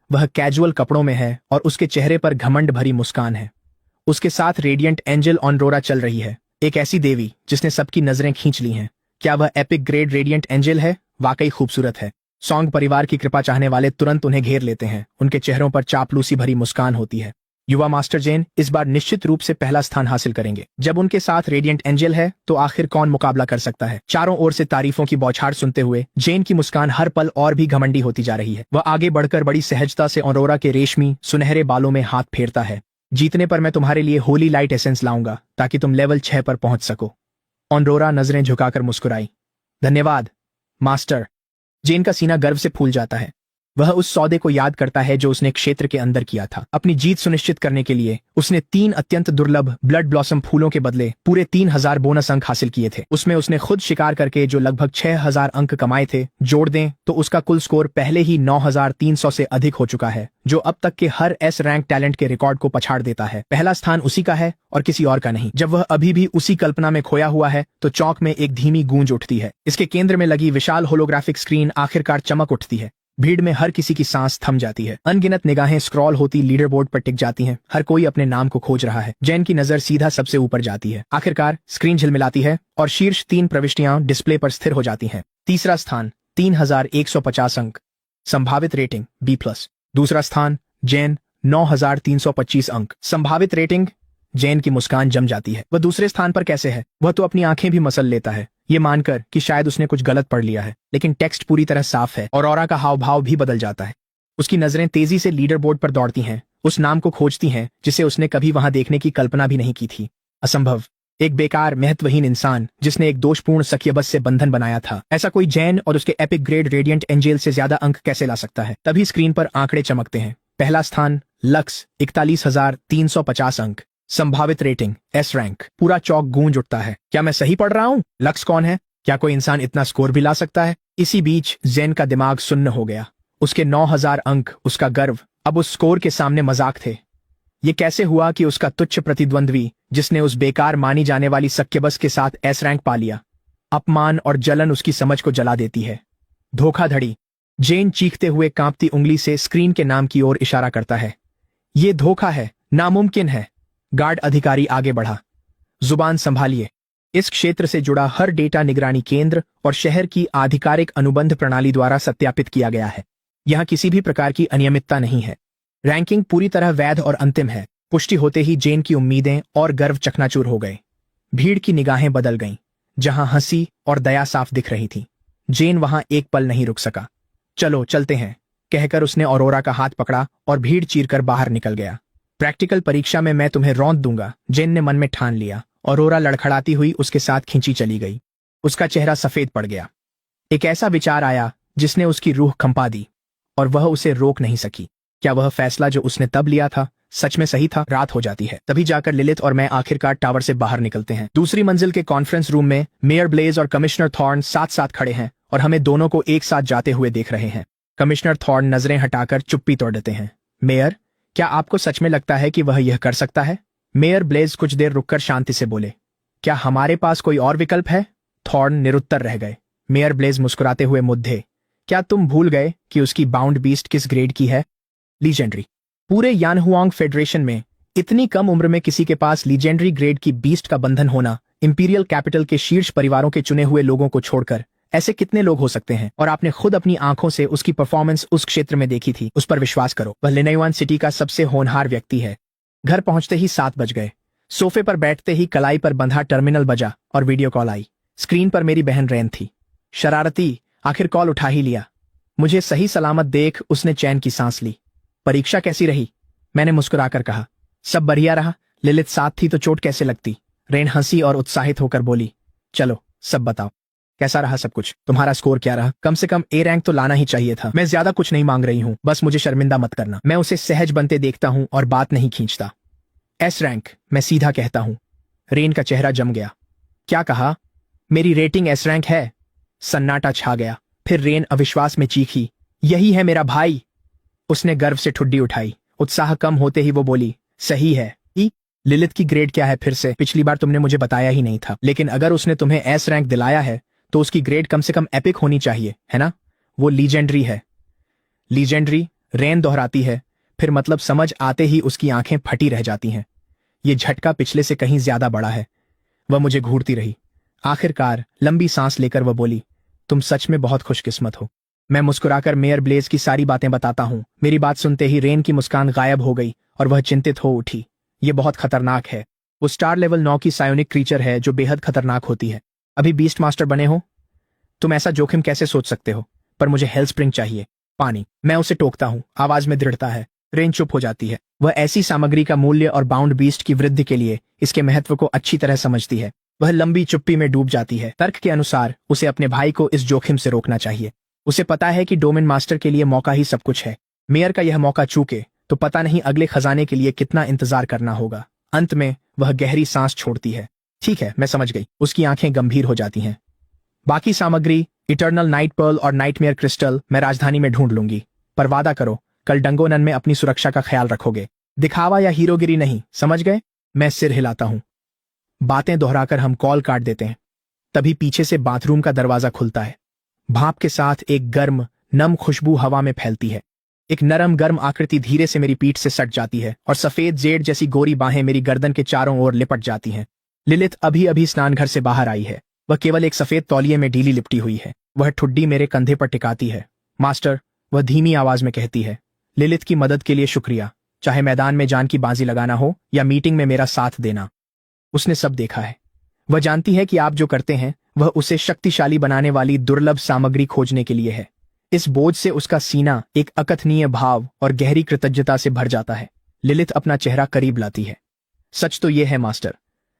वह कैजुअल कपड़ों में है और उसके चेहरे पर घमंड भरी मुस्कान है। उसके साथ रेडिएंट एंजल ऑनरोरा चल रही है, एक ऐसी देवी जिसने सबकी नजरें खींच ली हैं। क्या वह एपिक ग्रेड रेडिएंट एंजल है? वाकई खूबसूरत है। सॉन्ग परिवार की कृपा चाहने वाले तुरंत उन्हें घेर लेते हैं। उनके चेहरों पर चापलूसी भरी मुस्कान होती है। युवा मास्टर जेन इस बार निश्चित रूप से पहला स्थान हासिल करेंगे। जब उनके साथ रेडिएंट एंजल है तो आखिर कौन मुकाबला कर सकता है? चारों ओर से तारीफों की बौछार सुनते हुए जेन की मुस्कान हर पल और भी घमंडी होती जा रही है। वह आगे बढ़कर बड़ी सहजता से ऑरोरा के रेशमी सुनहरे बालों में हाथ फेरता है। जीतने पर मैं तुम्हारे लिए होली लाइट एसेंस लाऊंगा ताकि तुम लेवल 6 पर पहुंच सको। ऑनरोरा नजरें झुकाकर मुस्कुराई। धन्यवाद मास्टर। जेन का सीना गर्व से फूल जाता है। वह उस सौदे को याद करता है जो उसने क्षेत्र के अंदर किया था। अपनी जीत सुनिश्चित करने के लिए उसने 3 अत्यंत दुर्लभ ब्लड ब्लॉसम फूलों के बदले पूरे 3000 बोनस अंक हासिल किए थे। उसमें उसने खुद शिकार करके जो लगभग 6000 अंक कमाए थे, जोड़ दें तो उसका कुल स्कोर पहले ही 9300 से अधिक हो चुका है, जो अब तक के हर एस रैंक टैलेंट के रिकॉर्ड को पछाड़ देता है। पहला स्थान उसी का है और किसी और का नहीं। जब वह अभी भी उसी कल्पना में खोया हुआ है तो चौक में एक धीमी गूंज उठती है। इसके केंद्र में लगी विशाल होलोग्राफिक स्क्रीन आखिरकार चमक उठती है। भीड़ में हर किसी की सांस थम जाती है। अनगिनत निगाहें स्क्रॉल होती लीडर बोर्ड पर टिक जाती हैं। हर कोई अपने नाम को खोज रहा है। जैन की नजर सीधा सबसे ऊपर जाती है। आखिरकार स्क्रीन झिलमिलाती है और शीर्ष 3 प्रविष्टियां डिस्प्ले पर स्थिर हो जाती हैं। तीसरा स्थान 3150 अंक, संभावित रेटिंग B+। दूसरा स्थान जैन 9325 अंक, संभावित रेटिंग। जैन की मुस्कान जम जाती है। वह दूसरे स्थान पर कैसे है? वह तो अपनी आंखें भी मसल लेता है, ये मानकर कि शायद उसने कुछ गलत पढ़ लिया है। लेकिन टेक्स्ट पूरी तरह साफ है और ऑरा का हाव भाव भी बदल जाता है। उसकी नजरें तेजी से लीडर बोर्ड पर दौड़ती हैं, उस नाम को खोजती हैं जिसे उसने कभी वहां देखने की कल्पना भी नहीं की थी। असंभव। एक बेकार महत्वहीन इंसान जिसने एक दोषपूर्ण सख्यबस से बंधन बनाया था। ऐसा कोई जैन और उसके एपिक ग्रेड रेडिएंट एंजेल से ज्यादा अंक कैसे ला सकता है? तभी स्क्रीन पर आंकड़े चमकते हैं। पहला स्थान लक्स 41,350 अंक, संभावित रेटिंग S रैंक। पूरा चौक गूंज उठता है। क्या मैं सही पढ़ रहा हूँ? लक्स कौन है? क्या कोई इंसान इतना स्कोर भी ला सकता है? इसी बीच जैन का दिमाग सुन्न हो गया। उसके 9000 अंक, उसका गर्व, अब उस स्कोर के सामने मजाक थे। ये कैसे हुआ कि उसका तुच्छ प्रतिद्वंद्वी, जिसने उस बेकार मानी जाने वाली सक्केबस के साथ S रैंक पा लिया? अपमान और जलन उसकी समझ को जला देती है। धोखाधड़ी। जेन चीखते हुए कांपती उंगली से स्क्रीन के नाम की ओर इशारा करता है। ये धोखा है, नामुमकिन है। गार्ड अधिकारी आगे बढ़ा। जुबान संभालिए। इस क्षेत्र से जुड़ा हर डेटा निगरानी केंद्र और शहर की आधिकारिक अनुबंध प्रणाली द्वारा सत्यापित किया गया है। यहां किसी भी प्रकार की अनियमितता नहीं है। रैंकिंग पूरी तरह वैध और अंतिम है। पुष्टि होते ही जेन की उम्मीदें और गर्व चकनाचूर हो गए। भीड़ की निगाहें बदल गईं। जहां हंसी और दया साफ दिख रही थी, जेन वहां एक पल नहीं रुक सका। चलो चलते हैं। कहकर उसने ऑरोरा का हाथ पकड़ा और भीड़ चीरकर बाहर निकल गया। प्रैक्टिकल परीक्षा में मैं तुम्हें रौंद दूंगा, जेन ने मन में ठान लिया। ऑरोरा लड़खड़ाती हुई उसके साथ खींची चली गई। उसका चेहरा सफेद पड़ गया। एक ऐसा विचार आया जिसने उसकी रूह कंपा दी और वह उसे रोक नहीं सकी। क्या वह फैसला जो उसने तब लिया था सच में सही था? रात हो जाती है, तभी जाकर लिलिथ और मैं आखिरकार टावर से बाहर निकलते हैं। दूसरी मंजिल के कॉन्फ्रेंस रूम में मेयर ब्लेज और कमिश्नर थॉर्न साथ साथ खड़े हैं और हमें दोनों को एक साथ जाते हुए देख रहे हैं। कमिश्नर थॉर्न नजरें हटाकर चुप्पी तोड़ देते हैं। मेयर, क्या आपको सच में लगता है कि वह यह कर सकता है? मेयर ब्लेज कुछ देर रुककर शांति से बोले, क्या हमारे पास कोई और विकल्प है? थॉर्न निरुत्तर रह गए। मेयर ब्लेज मुस्कुराते हुए मुद्दे, क्या तुम भूल गए कि उसकी बाउंड बीस्ट किस ग्रेड की है? लीजेंडरी। पूरे यानहुआंग फेडरेशन में इतनी कम उम्र में किसी के पास लीजेंडरी ग्रेड की बीस्ट का बंधन होना, इंपीरियल कैपिटल के शीर्ष परिवारों के चुने हुए लोगों को छोड़कर ऐसे कितने लोग हो सकते हैं? और आपने खुद अपनी आंखों से उसकी परफॉर्मेंस उस क्षेत्र में देखी थी। उस पर विश्वास करो, वह लिनयुआन सिटी का सबसे होनहार व्यक्ति है। घर पहुंचते ही 7 बज गए। सोफे पर बैठते ही कलाई पर बंधा टर्मिनल बजा और वीडियो कॉल आई। स्क्रीन पर मेरी बहन रैन थी। शरारती, आखिर कॉल उठा ही लिया। मुझे सही सलामत देख उसने चैन की सांस ली। परीक्षा कैसी रही? मैंने मुस्कुराकर कहा, सब बढ़िया रहा। लिलिथ साथ थी तो चोट कैसे लगती? रेन हंसी और उत्साहित होकर बोली, चलो सब बताओ, कैसा रहा सब कुछ? तुम्हारा स्कोर क्या रहा? कम से कम ए रैंक तो लाना ही चाहिए था। मैं ज्यादा कुछ नहीं मांग रही हूं, बस मुझे शर्मिंदा मत करना। मैं उसे सहज बनते देखता हूं और बात नहीं खींचता। एस रैंक, मैं सीधा कहता हूं। रेन का चेहरा जम गया। क्या कहा? मेरी रेटिंग एस रैंक है। सन्नाटा छा गया। फिर रेन अविश्वास में चीखी, यही है मेरा भाई। उसने गर्व से ठुड्डी उठाई। उत्साह कम होते ही वो बोली, सही है। लिलिथ की ग्रेड क्या है फिर से? पिछली बार तुमने मुझे बताया ही नहीं था। लेकिन अगर उसने तुम्हें एस रैंक दिलाया है तो उसकी ग्रेड कम से कम एपिक होनी चाहिए, है ना? वो लीजेंडरी है। लीजेंडरी? रेन दोहराती है। फिर मतलब समझ आते ही उसकी आंखें फटी रह जाती हैं। ये झटका पिछले से कहीं ज्यादा बड़ा है। वह मुझे घूरती रही। आखिरकार लंबी सांस लेकर वह बोली, तुम सच में बहुत खुशकिस्मत हो। मैं मुस्कुराकर मेयर ब्लेज की सारी बातें बताता हूं। मेरी बात सुनते ही रेन की मुस्कान गायब हो गई और वह चिंतित हो उठी। ये बहुत खतरनाक है। वो स्टार लेवल 9 की सायोनिक क्रीचर है जो बेहद खतरनाक होती है। अभी बीस्ट मास्टर बने हो? तुम ऐसा जोखिम कैसे सोच सकते हो? पर मुझे हेल्थ स्प्रिंग चाहिए, पानी। मैं उसे टोकता हूं। आवाज में दृढ़ता है। रेन चुप हो जाती है। वह ऐसी सामग्री का मूल्य और बाउंड बीस्ट की वृद्धि के लिए इसके महत्व को अच्छी तरह समझती है। वह लंबी चुप्पी में डूब जाती है। तर्क के अनुसार उसे अपने भाई को इस जोखिम से रोकना चाहिए। उसे पता है कि डोमेन मास्टर के लिए मौका ही सब कुछ है। मेयर का यह मौका चूके तो पता नहीं अगले खजाने के लिए कितना इंतजार करना होगा। अंत में वह गहरी सांस छोड़ती है। ठीक है, मैं समझ गई। उसकी आंखें गंभीर हो जाती हैं। बाकी सामग्री, इटर्नल नाइट पर्ल और नाइटमेयर क्रिस्टल मैं राजधानी में ढूंढ लूंगी। पर वादा करो, कल डंगोनन में अपनी सुरक्षा का ख्याल रखोगे। दिखावा या हीरोगिरी नहीं, समझ गए? मैं सिर हिलाता हूं। बातें दोहराकर हम कॉल काट देते हैं। तभी पीछे से बाथरूम का दरवाजा खुलता है। भाप के साथ एक गर्म नम खुशबू हवा में फैलती है। एक नरम गर्म आकृति धीरे से मेरी पीठ से सट जाती है और सफेद जेड जैसी गोरी बाहें मेरी गर्दन के चारों ओर लिपट जाती हैं। लिलिथ अभी अभी स्नान घर से बाहर आई है। वह केवल एक सफेद तौलिए में ढीली लिपटी हुई है। वह ठुड्डी मेरे कंधे पर टिकाती है। मास्टर, वह धीमी आवाज में कहती है, लिलिथ की मदद के लिए शुक्रिया। चाहे मैदान में जान की बाजी लगाना हो या मीटिंग में मेरा साथ देना। उसने सब देखा है। वह जानती है कि आप जो करते हैं वह उसे शक्तिशाली बनाने वाली दुर्लभ सामग्री खोजने के लिए है। इस बोझ से उसका सीना एक अकथनीय भाव और गहरी कृतज्ञता से भर जाता है। लिलिथ अपना चेहरा करीब लाती है। सच तो यह है मास्टर,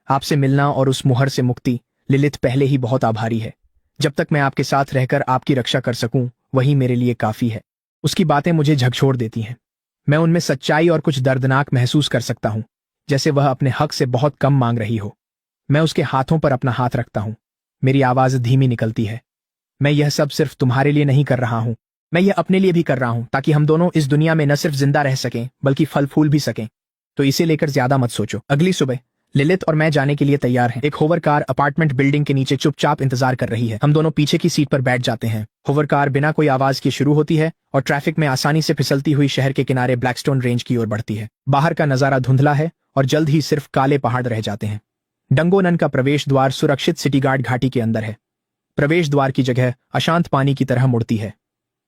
आपसे मिलना और उस मुहर से मुक्ति, लिलिथ पहले ही बहुत आभारी है। जब तक मैं आपके साथ रहकर आपकी रक्षा कर सकूं वही मेरे लिए काफी है। उसकी बातें मुझे झकझोर देती हैं। मैं उनमें सच्चाई और कुछ दर्दनाक महसूस कर सकता हूं, जैसे वह अपने हक से बहुत कम मांग रही हो। मैं उसके हाथों पर अपना हाथ रखता हूं। मेरी आवाज धीमी निकलती है। मैं यह सब सिर्फ तुम्हारे लिए नहीं कर रहा हूं, मैं यह अपने लिए भी कर रहा हूं, ताकि हम दोनों इस दुनिया में न सिर्फ जिंदा रह सकें बल्कि फल फूल भी सकें। तो इसे लेकर ज्यादा मत सोचो। अगली सुबह लिलिथ और मैं जाने के लिए तैयार हैं। एक होवर कार अपार्टमेंट बिल्डिंग के नीचे चुपचाप इंतजार कर रही है। हम दोनों पीछे की सीट पर बैठ जाते हैं। होवर कार बिना कोई आवाज के शुरू होती है और ट्रैफिक में आसानी से फिसलती हुई शहर के किनारे ब्लैकस्टोन रेंज की ओर बढ़ती है। बाहर का नजारा धुंधला है और जल्द ही सिर्फ काले पहाड़ रह जाते हैं। डंगोनन का प्रवेश द्वार सुरक्षित सिटी गार्ड घाटी के अंदर है। प्रवेश द्वार की जगह अशांत पानी की तरह मुड़ती है।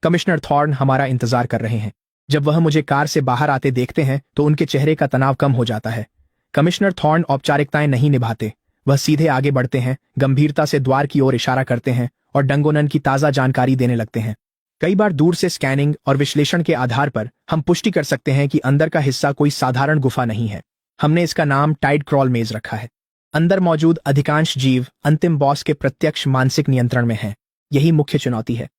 कमिश्नर थॉर्न हमारा इंतजार कर रहे हैं। जब वह मुझे कार से बाहर आते देखते हैं तो उनके चेहरे का तनाव कम हो जाता है। कमिश्नर थॉर्न औपचारिकताएं नहीं निभाते। वह सीधे आगे बढ़ते हैं, गंभीरता से द्वार की ओर इशारा करते हैं और डंगोनन की ताजा जानकारी देने लगते हैं। कई बार दूर से स्कैनिंग और विश्लेषण के आधार पर हम पुष्टि कर सकते हैं कि अंदर का हिस्सा कोई साधारण गुफा नहीं है। हमने इसका नाम टाइड क्रॉल मेज रखा है। अंदर मौजूद अधिकांश जीव अंतिम बॉस के प्रत्यक्ष मानसिक नियंत्रण में हैं। यही मुख्य चुनौती है।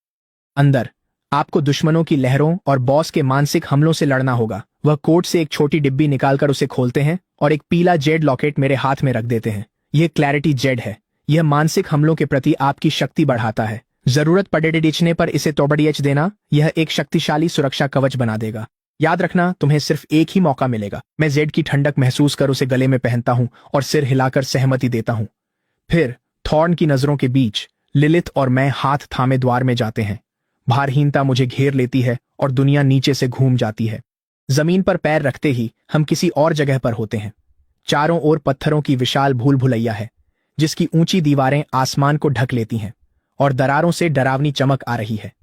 अंदर आपको दुश्मनों की लहरों और बॉस के मानसिक हमलों से लड़ना होगा। वह कोट से एक छोटी डिब्बी निकालकर उसे खोलते हैं और एक पीला जेड लॉकेट मेरे हाथ में रख देते हैं। यह क्लैरिटी जेड है। यह मानसिक हमलों के प्रति आपकी शक्ति बढ़ाता है। जरूरत पड़ने पर इसे तोड़िएच देना, यह एक शक्तिशाली सुरक्षा कवच बना देगा। याद रखना, तुम्हें सिर्फ एक ही मौका मिलेगा। मैं जेड की ठंडक महसूस कर उसे गले में पहनता हूं और सिर हिलाकर सहमति देता हूं। फिर थॉर्न की नजरों के बीच लिलिथ और मैं हाथ थामे द्वार में जाते हैं। भारहीनता मुझे घेर लेती है और दुनिया नीचे से घूम जाती है। जमीन पर पैर रखते ही हम किसी और जगह पर होते हैं। चारों ओर पत्थरों की विशाल भूल भुलैया है, जिसकी ऊंची दीवारें आसमान को ढक लेती हैं और दरारों से डरावनी चमक आ रही है।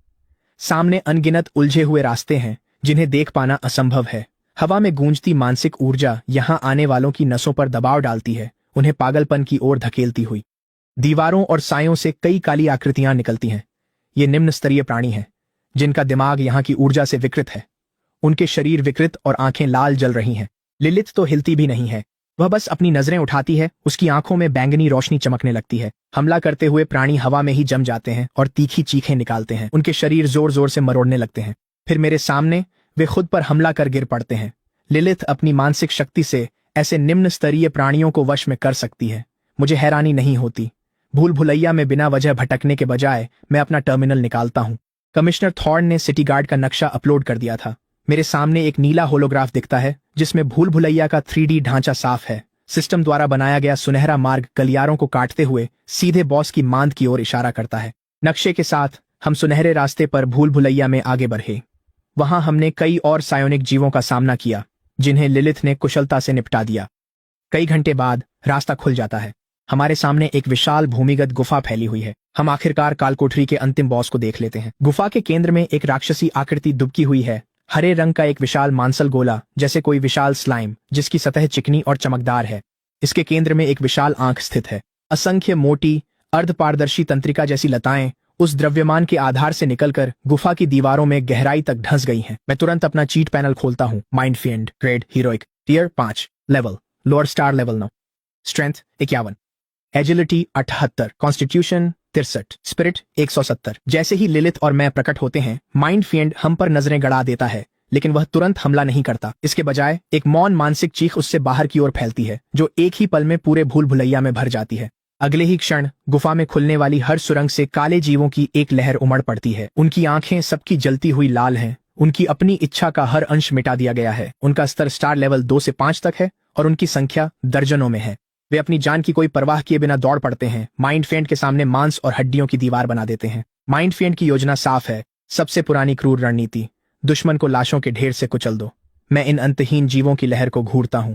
सामने अनगिनत उलझे हुए रास्ते हैं जिन्हें देख पाना असंभव है। हवा में गूंजती मानसिक ऊर्जा यहां आने वालों की नसों पर दबाव डालती है, उन्हें पागलपन की ओर धकेलती हुई। दीवारों और सायों से कई काली आकृतियां निकलती हैं। ये निम्न स्तरीय प्राणी हैं, जिनका दिमाग यहाँ की ऊर्जा से विकृत है। उनके शरीर विकृत और आंखें लाल जल रही हैं। लिलिथ तो हिलती भी नहीं है। वह बस अपनी नजरें उठाती है, उसकी आंखों में बैंगनी रोशनी चमकने लगती है। हमला करते हुए प्राणी हवा में ही जम जाते हैं और तीखी चीखें निकालते हैं। उनके शरीर जोर जोर से मरोड़ने लगते हैं। फिर मेरे सामने वे खुद पर हमला कर गिर पड़ते हैं। लिलिथ अपनी मानसिक शक्ति से ऐसे निम्न स्तरीय प्राणियों को वश में कर सकती है। मुझे हैरानी नहीं होती। भूल भुलैया में बिना वजह भटकने के बजाय मैं अपना टर्मिनल निकालता हूं। कमिश्नर थॉर्न ने सिटी गार्ड का नक्शा अपलोड कर दिया था। मेरे सामने एक नीला होलोग्राफ दिखता है जिसमें भूल भुलैया का 3D ढांचा साफ है। सिस्टम द्वारा बनाया गया सुनहरा मार्ग गलियारों को काटते हुए सीधे बॉस की मांद की ओर इशारा करता है। नक्शे के साथ हम सुनहरे रास्ते पर भूल भुलैया में आगे बढ़े। वहां हमने कई और सायोनिक जीवों का सामना किया, जिन्हें लिलिथ ने कुशलता से निपटा दिया। कई घंटे बाद रास्ता खुल जाता है। हमारे सामने एक विशाल भूमिगत गुफा फैली हुई है। हम आखिरकार कालकोठरी के अंतिम बॉस को देख लेते हैं। गुफा के केंद्र में एक राक्षसी आकृति दुबकी हुई है। हरे रंग का एक विशाल मांसल गोला, जैसे कोई विशाल स्लाइम, जिसकी सतह चिकनी और चमकदार है। इसके केंद्र में एक विशाल आंख स्थित है। असंख्य मोटी अर्धपारदर्शी तंत्रिका जैसी लताएं उस द्रव्यमान के आधार से निकलकर गुफा की दीवारों में गहराई तक धंस गई हैं। मैं तुरंत अपना चीट पैनल खोलता हूं। Mind field, grade heroic, tier 5, level lower star level 9, strength 51, agility 78, constitution 63, spirit 170। जैसे ही लिलिथ और मैं प्रकट होते हैं, माइंड फील्ड हम पर नजरें गड़ा देता है, लेकिन वह तुरंत हमला नहीं करता। इसके बजाय एक मौन मानसिक चीख उससे बाहर की ओर फैलती है, जो एक ही पल में पूरे भूल भुलैया में भर जाती है। अगले ही क्षण गुफा में खुलने वाली हर सुरंग से काले जीवों की एक लहर उमड़ पड़ती है। उनकी आंखें सबकी जलती हुई लाल हैं। उनकी अपनी इच्छा का हर अंश मिटा दिया गया है। उनका स्तर स्टार लेवल 2 से 5 तक है और उनकी संख्या दर्जनों में है। वे अपनी जान की कोई परवाह किए बिना दौड़ पड़ते हैं। माइंड फेंड के सामने मांस और हड्डियों की दीवार बना देते हैं। माइंड फेंड की योजना साफ है। सबसे पुरानी क्रूर रणनीति, दुश्मन को लाशों के ढेर से कुचल दो। मैं इन अंतहीन जीवों की लहर को घूरता हूं।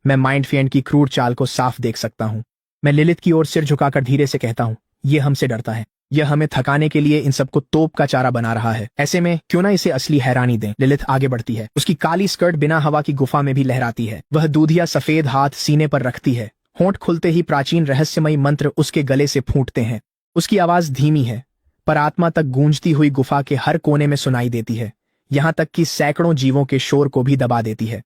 मैं माइंड फेंड की क्रूर चाल को साफ देख सकता हूं। मैं लिलिथ की ओर सिर झुकाकर धीरे से कहता हूं, यह हमसे डरता है। यह हमें थकाने के लिए इन सबको तोप का चारा बना रहा है। ऐसे में क्यों ना इसे असली हैरानी दें। लिलिथ आगे बढ़ती है। उसकी काली स्कर्ट बिना हवा की गुफा में भी लहराती है। वह दूधिया सफेद हाथ सीने पर रखती है। होंठ खुलते ही प्राचीन रहस्यमयी मंत्र उसके गले से फूटते हैं। उसकी आवाज धीमी है, पर आत्मा तक गूंजती हुई गुफा के हर कोने में सुनाई देती है, यहां तक कि सैकड़ों जीवों के शोर को भी दबा देती है।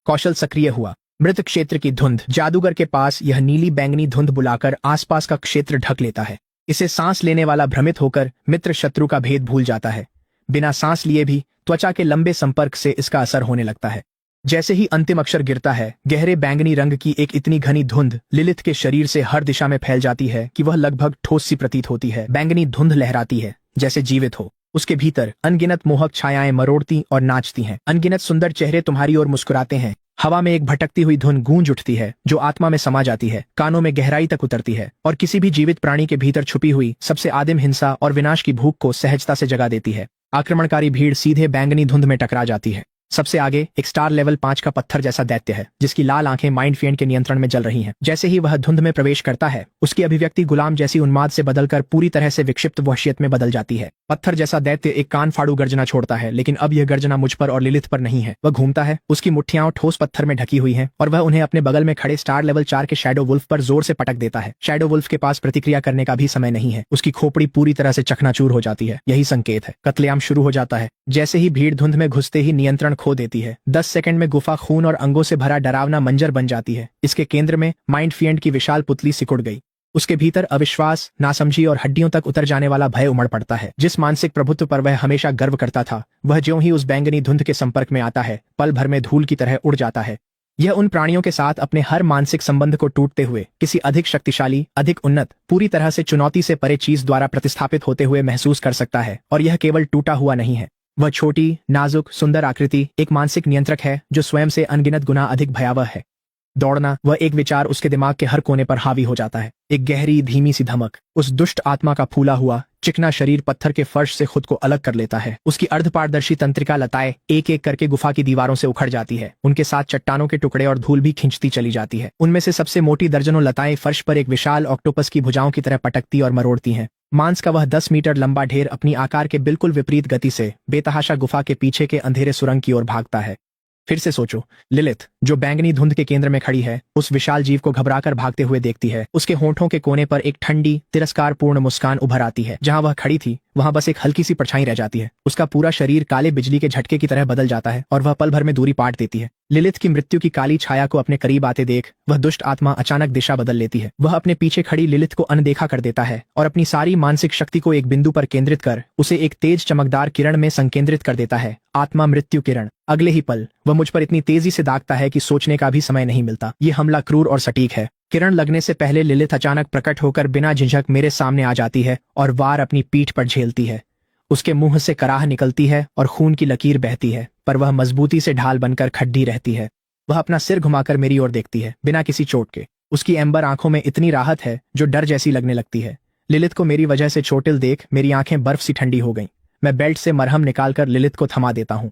कौशल सक्रिय हुआ। मृत क्षेत्र की धुंध। जादूगर के पास यह नीली बैंगनी धुंध बुलाकर आसपास का क्षेत्र ढक लेता है। इसे सांस लेने वाला भ्रमित होकर मित्र शत्रु का भेद भूल जाता है। बिना सांस लिए भी त्वचा के लंबे संपर्क से इसका असर होने लगता है। जैसे ही अंतिम अक्षर गिरता है, गहरे बैंगनी रंग की एक इतनी घनी धुंध लिलिथ के शरीर से हर दिशा में फैल जाती है कि वह लगभग ठोस सी प्रतीत होती है। बैंगनी धुंध लहराती है जैसे जीवित हो। उसके भीतर अनगिनत मोहक छायाएं मरोड़ती और नाचती हैं। अनगिनत सुंदर चेहरे तुम्हारी ओर मुस्कुराते हैं। हवा में एक भटकती हुई धुन गूंज उठती है, जो आत्मा में समा जाती है, कानों में गहराई तक उतरती है और किसी भी जीवित प्राणी के भीतर छुपी हुई सबसे आदिम हिंसा और विनाश की भूख को सहजता से जगा देती है। आक्रमणकारी भीड़ सीधे बैंगनी धुंध में टकरा जाती है। सबसे आगे एक स्टार लेवल 5 का पत्थर जैसा दैत्य है, जिसकी लाल आंखें माइंड फेंड के नियंत्रण में जल रही हैं। जैसे ही वह धुंध में प्रवेश करता है, उसकी अभिव्यक्ति गुलाम जैसी उन्माद से बदलकर पूरी तरह से विक्षिप्त वहशियत में बदल जाती है। पत्थर जैसा दैत्य एक कान फाड़ू गर्जना छोड़ता है, लेकिन अब यह गर्जना मुझ पर और लिलिथ पर नहीं है। वह घूमता है, उसकी मुट्ठियां ठोस पत्थर में ढकी हुई हैं और वह उन्हें अपने बगल में खड़े स्टार लेवल 4 के शैडो वुल्फ पर जोर से पटक देता है। शैडो वुल्फ के पास प्रतिक्रिया करने का भी समय नहीं है। उसकी खोपड़ी पूरी तरह से चकनाचूर हो जाती है। यही संकेत है, कत्लेआम शुरू हो जाता है। जैसे ही भीड़ धुंध में घुसते ही नियंत्रण खो देती है। 10 सेकंड में गुफा खून और अंगों से भरा डरावना मंजर बन जाती है। इसके केंद्र में माइंड फेंड की विशाल पुतली सिकुड़ गई। उसके भीतर अविश्वास, नासमझी और हड्डियों तक उतर जाने वाला भय उमड़ पड़ता है। जिस मानसिक प्रभुत्व पर वह हमेशा गर्व करता था, वह ज्यों ही उस बैंगनी धुंध के संपर्क में आता है, पल भर में धूल की तरह उड़ जाता है। यह उन प्राणियों के साथ अपने हर मानसिक संबंध को टूटते हुए किसी अधिक शक्तिशाली, अधिक उन्नत, पूरी तरह से चुनौती से परे चीज द्वारा प्रतिस्थापित होते हुए महसूस कर सकता है। और यह केवल टूटा हुआ नहीं है, वह छोटी, नाजुक, सुंदर आकृति एक मानसिक नियंत्रक है जो स्वयं से अनगिनत गुना अधिक भयावह है। दौड़ना, वह एक विचार उसके दिमाग के हर कोने पर हावी हो जाता है। एक गहरी, धीमी सी धमक। उस दुष्ट आत्मा का फूला हुआ, चिकना शरीर पत्थर के फर्श से खुद को अलग कर लेता है। उसकी अर्धपारदर्शी तंत्रिका लताएं एक एक करके गुफा की दीवारों से उखड़ जाती है। उनके साथ चट्टानों के टुकड़े और धूल भी खिंचती चली जाती है। उनमें से सबसे मोटी दर्जनों लताएं फर्श पर एक विशाल ऑक्टोपस की भुजाओं की तरह पटकती और मरोड़ती हैं। मांस का वह 10 मीटर लंबा ढेर अपनी आकार के बिल्कुल विपरीत गति से बेतहाशा गुफा के पीछे के अंधेरे सुरंग की ओर भागता है। फिर से सोचो, लिलिथ जो बैंगनी धुंध के केंद्र में खड़ी है, उस विशाल जीव को घबराकर भागते हुए देखती है। उसके होंठों के कोने पर एक ठंडी, तिरस्कारपूर्ण मुस्कान उभर आती है। जहां वह खड़ी थी, वहां बस एक हल्की सी परछाई रह जाती है। उसका पूरा शरीर काले बिजली के झटके की तरह बदल जाता है और वह पल भर में दूरी पाट देती है। लिलिथ की मृत्यु की काली छाया को अपने करीब आते देख वह दुष्ट आत्मा अचानक दिशा बदल लेती है। वह अपने पीछे खड़ी लिलिथ को अनदेखा कर देता है और अपनी सारी मानसिक शक्ति को एक बिंदु पर केंद्रित कर उसे एक तेज चमकदार किरण में संकेंद्रित कर देता है। आत्मा मृत्यु किरण। अगले ही पल वह मुझ पर इतनी तेजी से दागता है कि सोचने का भी समय नहीं मिलता। ये हमला क्रूर और सटीक है। किरण लगने से पहले लिलिथ अचानक प्रकट होकर बिना झिझक मेरे सामने आ जाती है और वार अपनी पीठ पर झेलती है। उसके मुंह से कराह निकलती है और खून की लकीर बहती है, पर वह मजबूती से ढाल बनकर खड्डी रहती है। वह अपना सिर घुमाकर मेरी ओर देखती है, बिना किसी चोट के। उसकी एम्बर आंखों में इतनी राहत है जो डर जैसी लगने लगती है। लिलिथ को मेरी वजह से चोटिल देख मेरी आंखें बर्फ सी ठंडी हो गईं। मैं बेल्ट से मरहम निकालकर लिलिथ को थमा देता हूं।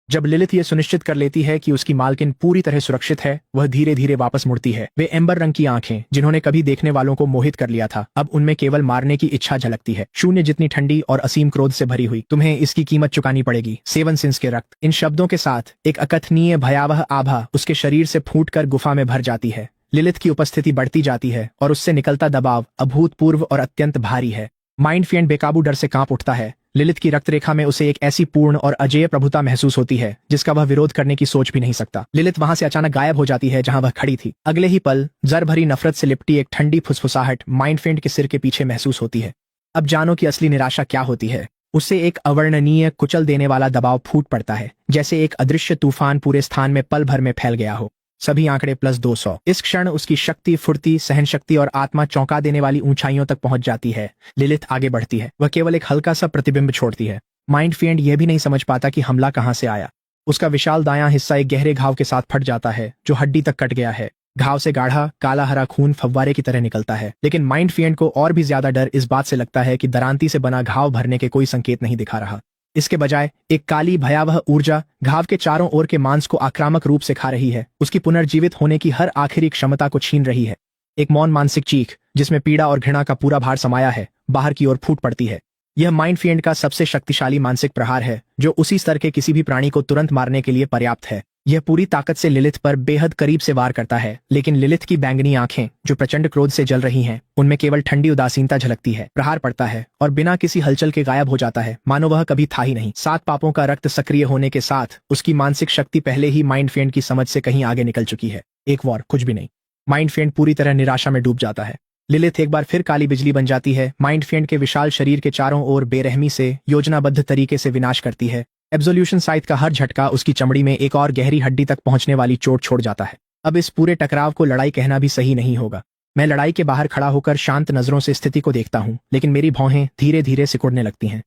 जब लिलिथ ये सुनिश्चित कर लेती है कि उसकी मालकिन पूरी तरह सुरक्षित है, वह धीरे धीरे वापस मुड़ती है। वे एम्बर रंग की आंखें, जिन्होंने कभी देखने वालों को मोहित कर लिया था, अब उनमें केवल मारने की इच्छा झलकती है। शून्य जितनी ठंडी और असीम क्रोध से भरी हुई। तुम्हें इसकी कीमत चुकानी पड़ेगी, 7 सिंस के रक्त। इन शब्दों के साथ एक अकथनीय भयावह आभा उसके शरीर से फूटकर गुफा में भर जाती है। लिलिथ की उपस्थिति बढ़ती जाती है और उससे निकलता दबाव अभूतपूर्व और अत्यंत भारी है। माइंड फेंड बेकाबू डर से कांप उठता है। लिलिथ की रक्तरेखा में उसे एक ऐसी पूर्ण और अजेय प्रभुता महसूस होती है जिसका वह विरोध करने की सोच भी नहीं सकता। लिलिथ वहां से अचानक गायब हो जाती है जहां वह खड़ी थी। अगले ही पल जर भरी नफरत से लिपटी एक ठंडी फुसफुसाहट माइंड फेंड के सिर के पीछे महसूस होती है। अब जानो कि असली निराशा क्या होती है। उससे एक अवर्णनीय, कुचल देने वाला दबाव फूट पड़ता है, जैसे एक अदृश्य तूफान पूरे स्थान में पल भर में फैल गया हो। सभी आंकड़े +200। इस क्षण उसकी शक्ति, फुर्ती, सहनशक्ति और आत्मा चौंका देने वाली ऊंचाइयों तक पहुंच जाती है। लिलिथ आगे बढ़ती है। वह केवल एक हल्का सा प्रतिबिंब छोड़ती है। माइंड फेंड यह भी नहीं समझ पाता कि हमला कहां से आया। उसका विशाल दायां हिस्सा एक गहरे घाव के साथ फट जाता है जो हड्डी तक कट गया है। घाव से गाढ़ा काला हरा खून फव्वारे की तरह निकलता है। लेकिन माइंड फेंड को और भी ज्यादा डर इस बात से लगता है कि दरांती से बना घाव भरने के कोई संकेत नहीं दिखा रहा। इसके बजाय एक काली भयावह ऊर्जा घाव के चारों ओर के मांस को आक्रामक रूप से खा रही है, उसकी पुनर्जीवित होने की हर आखिरी क्षमता को छीन रही है। एक मौन मानसिक चीख, जिसमें पीड़ा और घृणा का पूरा भार समाया है, बाहर की ओर फूट पड़ती है। यह माइंड फेंड का सबसे शक्तिशाली मानसिक प्रहार है, जो उसी स्तर के किसी भी प्राणी को तुरंत मारने के लिए पर्याप्त है। यह पूरी ताकत से लिलिथ पर बेहद करीब से वार करता है, लेकिन लिलिथ की बैंगनी आंखें, जो प्रचंड क्रोध से जल रही हैं, उनमें केवल ठंडी उदासीनता झलकती है। प्रहार पड़ता है और बिना किसी हलचल के गायब हो जाता है, मानो वह कभी था ही नहीं। 7 पापों का रक्त सक्रिय होने के साथ उसकी मानसिक शक्ति पहले ही माइंड फेंड की समझ से कहीं आगे निकल चुकी है। एक वॉर, कुछ भी नहीं। माइंड फेंड पूरी तरह निराशा में डूब जाता है। लिलिथ एक बार फिर काली बिजली बन जाती है। माइंड फेंड के विशाल शरीर के चारों ओर बेरहमी से, योजनाबद्ध तरीके से विनाश करती है। एब्सोल्यूशन साइट का हर झटका उसकी चमड़ी में एक और गहरी हड्डी तक पहुंचने वाली चोट छोड़ जाता है। अब इस पूरे टकराव को लड़ाई कहना भी सही नहीं होगा। मैं लड़ाई के बाहर खड़ा होकर शांत नजरों से स्थिति को देखता हूं, लेकिन मेरी भौहें धीरे धीरे सिकुड़ने लगती हैं।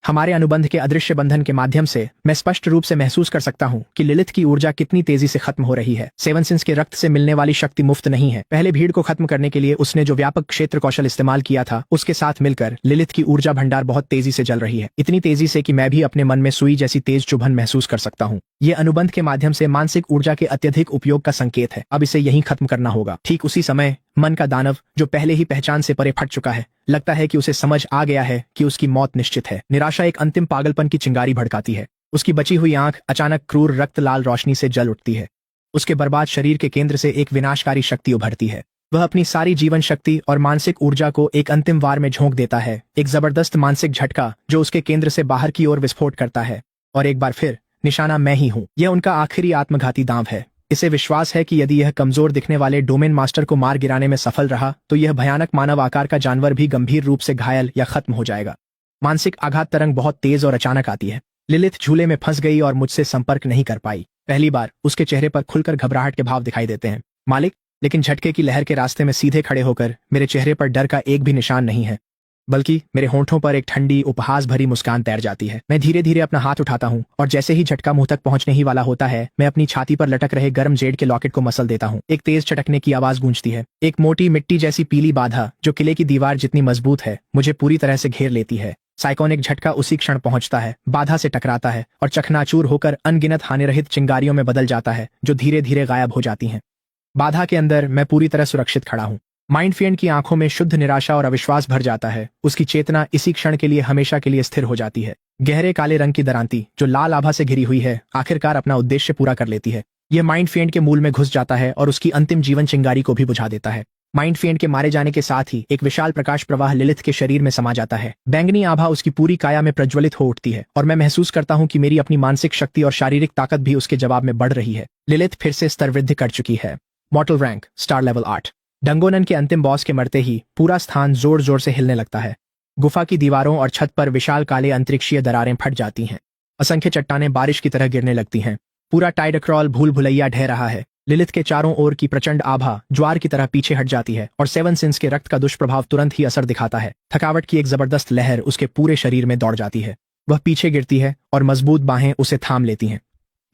हमारे अनुबंध के अदृश्य बंधन के माध्यम से मैं स्पष्ट रूप से महसूस कर सकता हूँ कि लिलिथ की ऊर्जा कितनी तेजी से खत्म हो रही है। सेवन सिंस के रक्त से मिलने वाली शक्ति मुफ्त नहीं है। पहले भीड़ को खत्म करने के लिए उसने जो व्यापक क्षेत्र कौशल इस्तेमाल किया था, उसके साथ मिलकर लिलिथ की ऊर्जा भंडार बहुत तेजी से जल रही है, इतनी तेजी से कि मैं भी अपने मन में सुई जैसी तेज चुभन महसूस कर सकता हूँ। ये अनुबंध के माध्यम से मानसिक ऊर्जा के अत्यधिक उपयोग का संकेत है। अब इसे यहीं खत्म करना होगा। ठीक उसी समय मन का दानव, जो पहले ही पहचान से परे फट चुका है, लगता है कि उसे समझ आ गया है कि उसकी मौत निश्चित है। निराशा एक अंतिम पागलपन की चिंगारी भड़काती है। उसकी बची हुई आंख अचानक क्रूर रक्त लाल रोशनी से जल उठती है। उसके बर्बाद शरीर के केंद्र से एक विनाशकारी शक्ति उभरती है। वह अपनी सारी जीवन शक्ति और मानसिक ऊर्जा को एक अंतिम वार में झोंक देता है, एक जबरदस्त मानसिक झटका जो उसके केंद्र से बाहर की ओर विस्फोट करता है। और एक बार फिर निशाना मैं ही हूं। यह उनका आखिरी आत्मघाती दांव है। इसे विश्वास है कि यदि यह कमजोर दिखने वाले डोमेन मास्टर को मार गिराने में सफल रहा तो यह भयानक मानव आकार का जानवर भी गंभीर रूप से घायल या खत्म हो जाएगा। मानसिक आघात तरंग बहुत तेज और अचानक आती है। लिलिथ झूले में फंस गई और मुझसे संपर्क नहीं कर पाई। पहली बार उसके चेहरे पर खुलकर घबराहट के भाव दिखाई देते हैं, मालिक। लेकिन झटके की लहर के रास्ते में सीधे खड़े होकर मेरे चेहरे पर डर का एक भी निशान नहीं है, बल्कि मेरे होंठों पर एक ठंडी उपहास भरी मुस्कान तैर जाती है। मैं धीरे धीरे अपना हाथ उठाता हूँ और जैसे ही झटका मुंह तक पहुंचने ही वाला होता है, मैं अपनी छाती पर लटक रहे गर्म जेड के लॉकेट को मसल देता हूँ। एक तेज चटकने की आवाज गूंजती है। एक मोटी मिट्टी जैसी पीली बाधा जो किले की दीवार जितनी मजबूत है, मुझे पूरी तरह से घेर लेती है। साइकोनिक झटका उसी क्षण पहुंचता है, बाधा से टकराता है और चकनाचूर होकर अनगिनत हानिरहित चिंगारियों में बदल जाता है जो धीरे धीरे गायब हो जाती हैं। बाधा के अंदर मैं पूरी तरह सुरक्षित खड़ा हूँ। माइंडफिएंड की आंखों में शुद्ध निराशा और अविश्वास भर जाता है। उसकी चेतना इसी क्षण के लिए हमेशा के लिए स्थिर हो जाती है। गहरे काले रंग की दरांती जो लाल आभा से घिरी हुई है, आखिरकार अपना उद्देश्य पूरा कर लेती है। यह माइंडफिएंड के मूल में घुस जाता है और उसकी अंतिम जीवन चिंगारी को भी बुझा देता है। माइंडफिएंड के मारे जाने के साथ ही एक विशाल प्रकाश प्रवाह लिलिथ के शरीर में समा जाता है। बैंगनी आभा उसकी पूरी काया में प्रज्वलित हो उठती है और मैं महसूस करता हूँ कि मेरी अपनी मानसिक शक्ति और शारीरिक ताकत भी उसके जवाब में बढ़ रही है। लिलिथ फिर से स्तर वृद्धि कर चुकी है। मॉर्टल रैंक स्टार लेवल 8। डंगोनन के अंतिम बॉस के मरते ही पूरा स्थान जोर जोर से हिलने लगता है। गुफा की दीवारों और छत पर विशाल काले अंतरिक्षीय दरारें फट जाती हैं। असंख्य चट्टानें बारिश की तरह गिरने लगती हैं। पूरा टाइडक्रॉल भूल भुलैया ढह रहा है। लिलिथ के चारों ओर की प्रचंड आभा ज्वार की तरह पीछे हट जाती है और सेवन सिंस के रक्त का दुष्प्रभाव तुरंत ही असर दिखाता है। थकावट की एक जबरदस्त लहर उसके पूरे शरीर में दौड़ जाती है। वह पीछे गिरती है और मजबूत बाहें उसे थाम लेती हैं।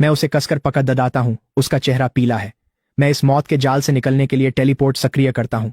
मैं उसे कसकर पकड़ दबाता हूँ। उसका चेहरा पीला है। मैं इस मौत के जाल से निकलने के लिए टेलीपोर्ट सक्रिय करता हूँ।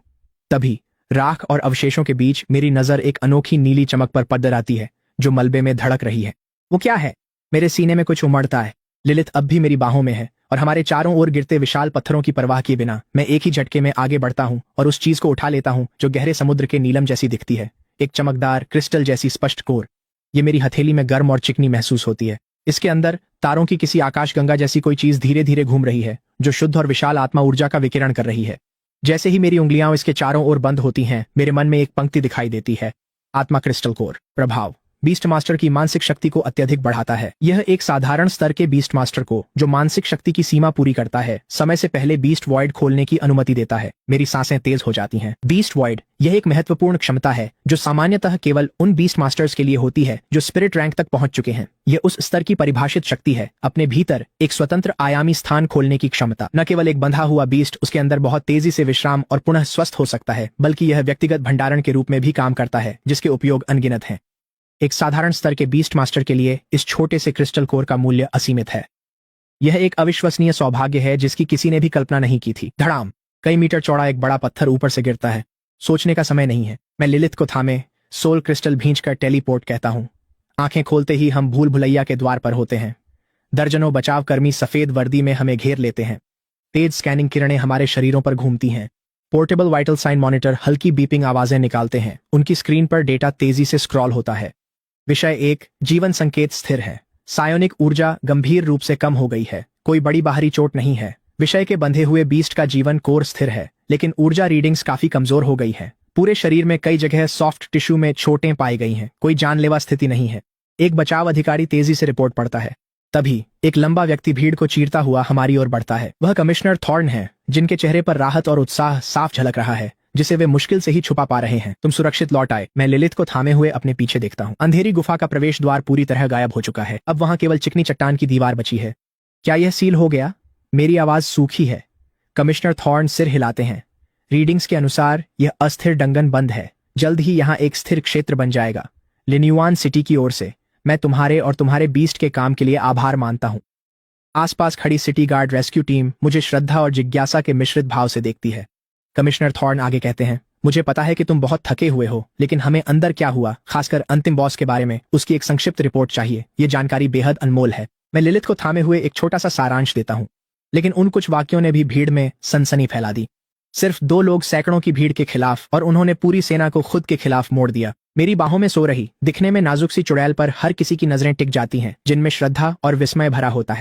तभी राख और अवशेषों के बीच मेरी नजर एक अनोखी नीली चमक पर पड़ आती है जो मलबे में धड़क रही है। वो क्या है? मेरे सीने में कुछ उमड़ता है। लिलिथ अब भी मेरी बाहों में है और हमारे चारों ओर गिरते विशाल पत्थरों की परवाह किए बिना मैं एक ही झटके में आगे बढ़ता हूँ और उस चीज को उठा लेता हूँ जो गहरे समुद्र के नीलम जैसी दिखती है। एक चमकदार क्रिस्टल जैसी स्पष्ट कोर। ये मेरी हथेली में गर्म और चिकनी महसूस होती है। इसके अंदर तारों की किसी आकाशगंगा जैसी कोई चीज धीरे धीरे घूम रही है जो शुद्ध और विशाल आत्मा ऊर्जा का विकिरण कर रही है। जैसे ही मेरी उंगलियां इसके चारों ओर बंद होती हैं, मेरे मन में एक पंक्ति दिखाई देती है। आत्मा क्रिस्टल कोर प्रभाव बीस्ट मास्टर की मानसिक शक्ति को अत्यधिक बढ़ाता है। यह एक साधारण स्तर के बीस्ट मास्टर को, जो मानसिक शक्ति की सीमा पूरी करता है, समय से पहले बीस्ट वॉइड खोलने की अनुमति देता है। मेरी सांसें तेज हो जाती हैं। बीस्ट वॉइड यह एक महत्वपूर्ण क्षमता है जो सामान्यतः केवल उन बीस्ट मास्टर्स के लिए होती है जो स्पिरिट रैंक तक पहुंच चुके हैं। यह उस स्तर की परिभाषित शक्ति है, अपने भीतर एक स्वतंत्र आयामी स्थान खोलने की क्षमता। न केवल एक बंधा हुआ बीस्ट उसके अंदर बहुत तेजी से विश्राम और पुनः स्वस्थ हो सकता है, बल्कि यह व्यक्तिगत भंडारण के रूप में भी काम करता है जिसके उपयोग अनगिनत हैं। एक साधारण स्तर के बीस्ट मास्टर के लिए इस छोटे से क्रिस्टल कोर का मूल्य असीमित है। यह एक अविश्वसनीय सौभाग्य है जिसकी किसी ने भी कल्पना नहीं की थी। धड़ाम! कई मीटर चौड़ा एक बड़ा पत्थर ऊपर से गिरता है। सोचने का समय नहीं है। मैं लिलिथ को थामे सोल क्रिस्टल भींचकर टेलीपोर्ट कहता हूँ। आंखें खोलते ही हम भूल भुलैया के द्वार पर होते हैं। दर्जनों बचाव कर्मी सफेद वर्दी में हमें घेर लेते हैं। तेज स्कैनिंग किरणें हमारे शरीरों पर घूमती हैं। पोर्टेबल वाइटल साइन मॉनिटर हल्की बीपिंग आवाजें निकालते हैं। उनकी स्क्रीन पर डेटा तेजी से स्क्रॉल होता है। विषय 1, जीवन संकेत स्थिर है। सायोनिक ऊर्जा गंभीर रूप से कम हो गई है। कोई बड़ी बाहरी चोट नहीं है। विषय के बंधे हुए बीस्ट का जीवन कोर स्थिर है, लेकिन ऊर्जा रीडिंग्स काफी कमजोर हो गई है। पूरे शरीर में कई जगह सॉफ्ट टिश्यू में चोटें पाई गई हैं। कोई जानलेवा स्थिति नहीं है। एक बचाव अधिकारी तेजी से रिपोर्ट पढ़ता है। तभी एक लंबा व्यक्ति भीड़ को चीरता हुआ हमारी ओर बढ़ता है। वह कमिश्नर थॉर्न है, जिनके चेहरे पर राहत और उत्साह साफ झलक रहा है, जिसे वे मुश्किल से ही छुपा पा रहे हैं। तुम सुरक्षित लौट आए। मैं लिलिथ को थामे हुए अपने पीछे देखता हूँ। अंधेरी गुफा का प्रवेश द्वार पूरी तरह गायब हो चुका है। अब वहां केवल चिकनी चट्टान की दीवार बची है। क्या यह सील हो गया? मेरी आवाज सूखी है। कमिश्नर थॉर्न सिर हिलाते हैं। रीडिंग्स के अनुसार यह अस्थिर डंगन बंद है। जल्द ही यहाँ एक स्थिर क्षेत्र बन जाएगा। लिन्युआन सिटी की ओर से मैं तुम्हारे और तुम्हारे बीस्ट के काम के लिए आभार मानता हूँ। आसपास खड़ी सिटी गार्ड रेस्क्यू टीम मुझे श्रद्धा और जिज्ञासा के मिश्रित भाव से देखती है। कमिश्नर थॉर्न आगे कहते हैं, मुझे पता है कि तुम बहुत थके हुए हो, लेकिन हमें अंदर क्या हुआ, खासकर अंतिम बॉस के बारे में, उसकी एक संक्षिप्त रिपोर्ट चाहिए। ये जानकारी बेहद अनमोल है। मैं लिलिथ को थामे हुए एक छोटा सा सारांश देता हूँ, लेकिन उन कुछ वाक्यों ने भी भीड़ में सनसनी फैला दी। सिर्फ 2 लोग सैकड़ों की भीड़ के खिलाफ, और उन्होंने पूरी सेना को खुद के खिलाफ मोड़ दिया। मेरी बाहों में सो रही, दिखने में नाजुक सी चुड़ैल पर हर किसी की नजरें टिक जाती हैं, जिनमें श्रद्धा और विस्मय भरा होता है।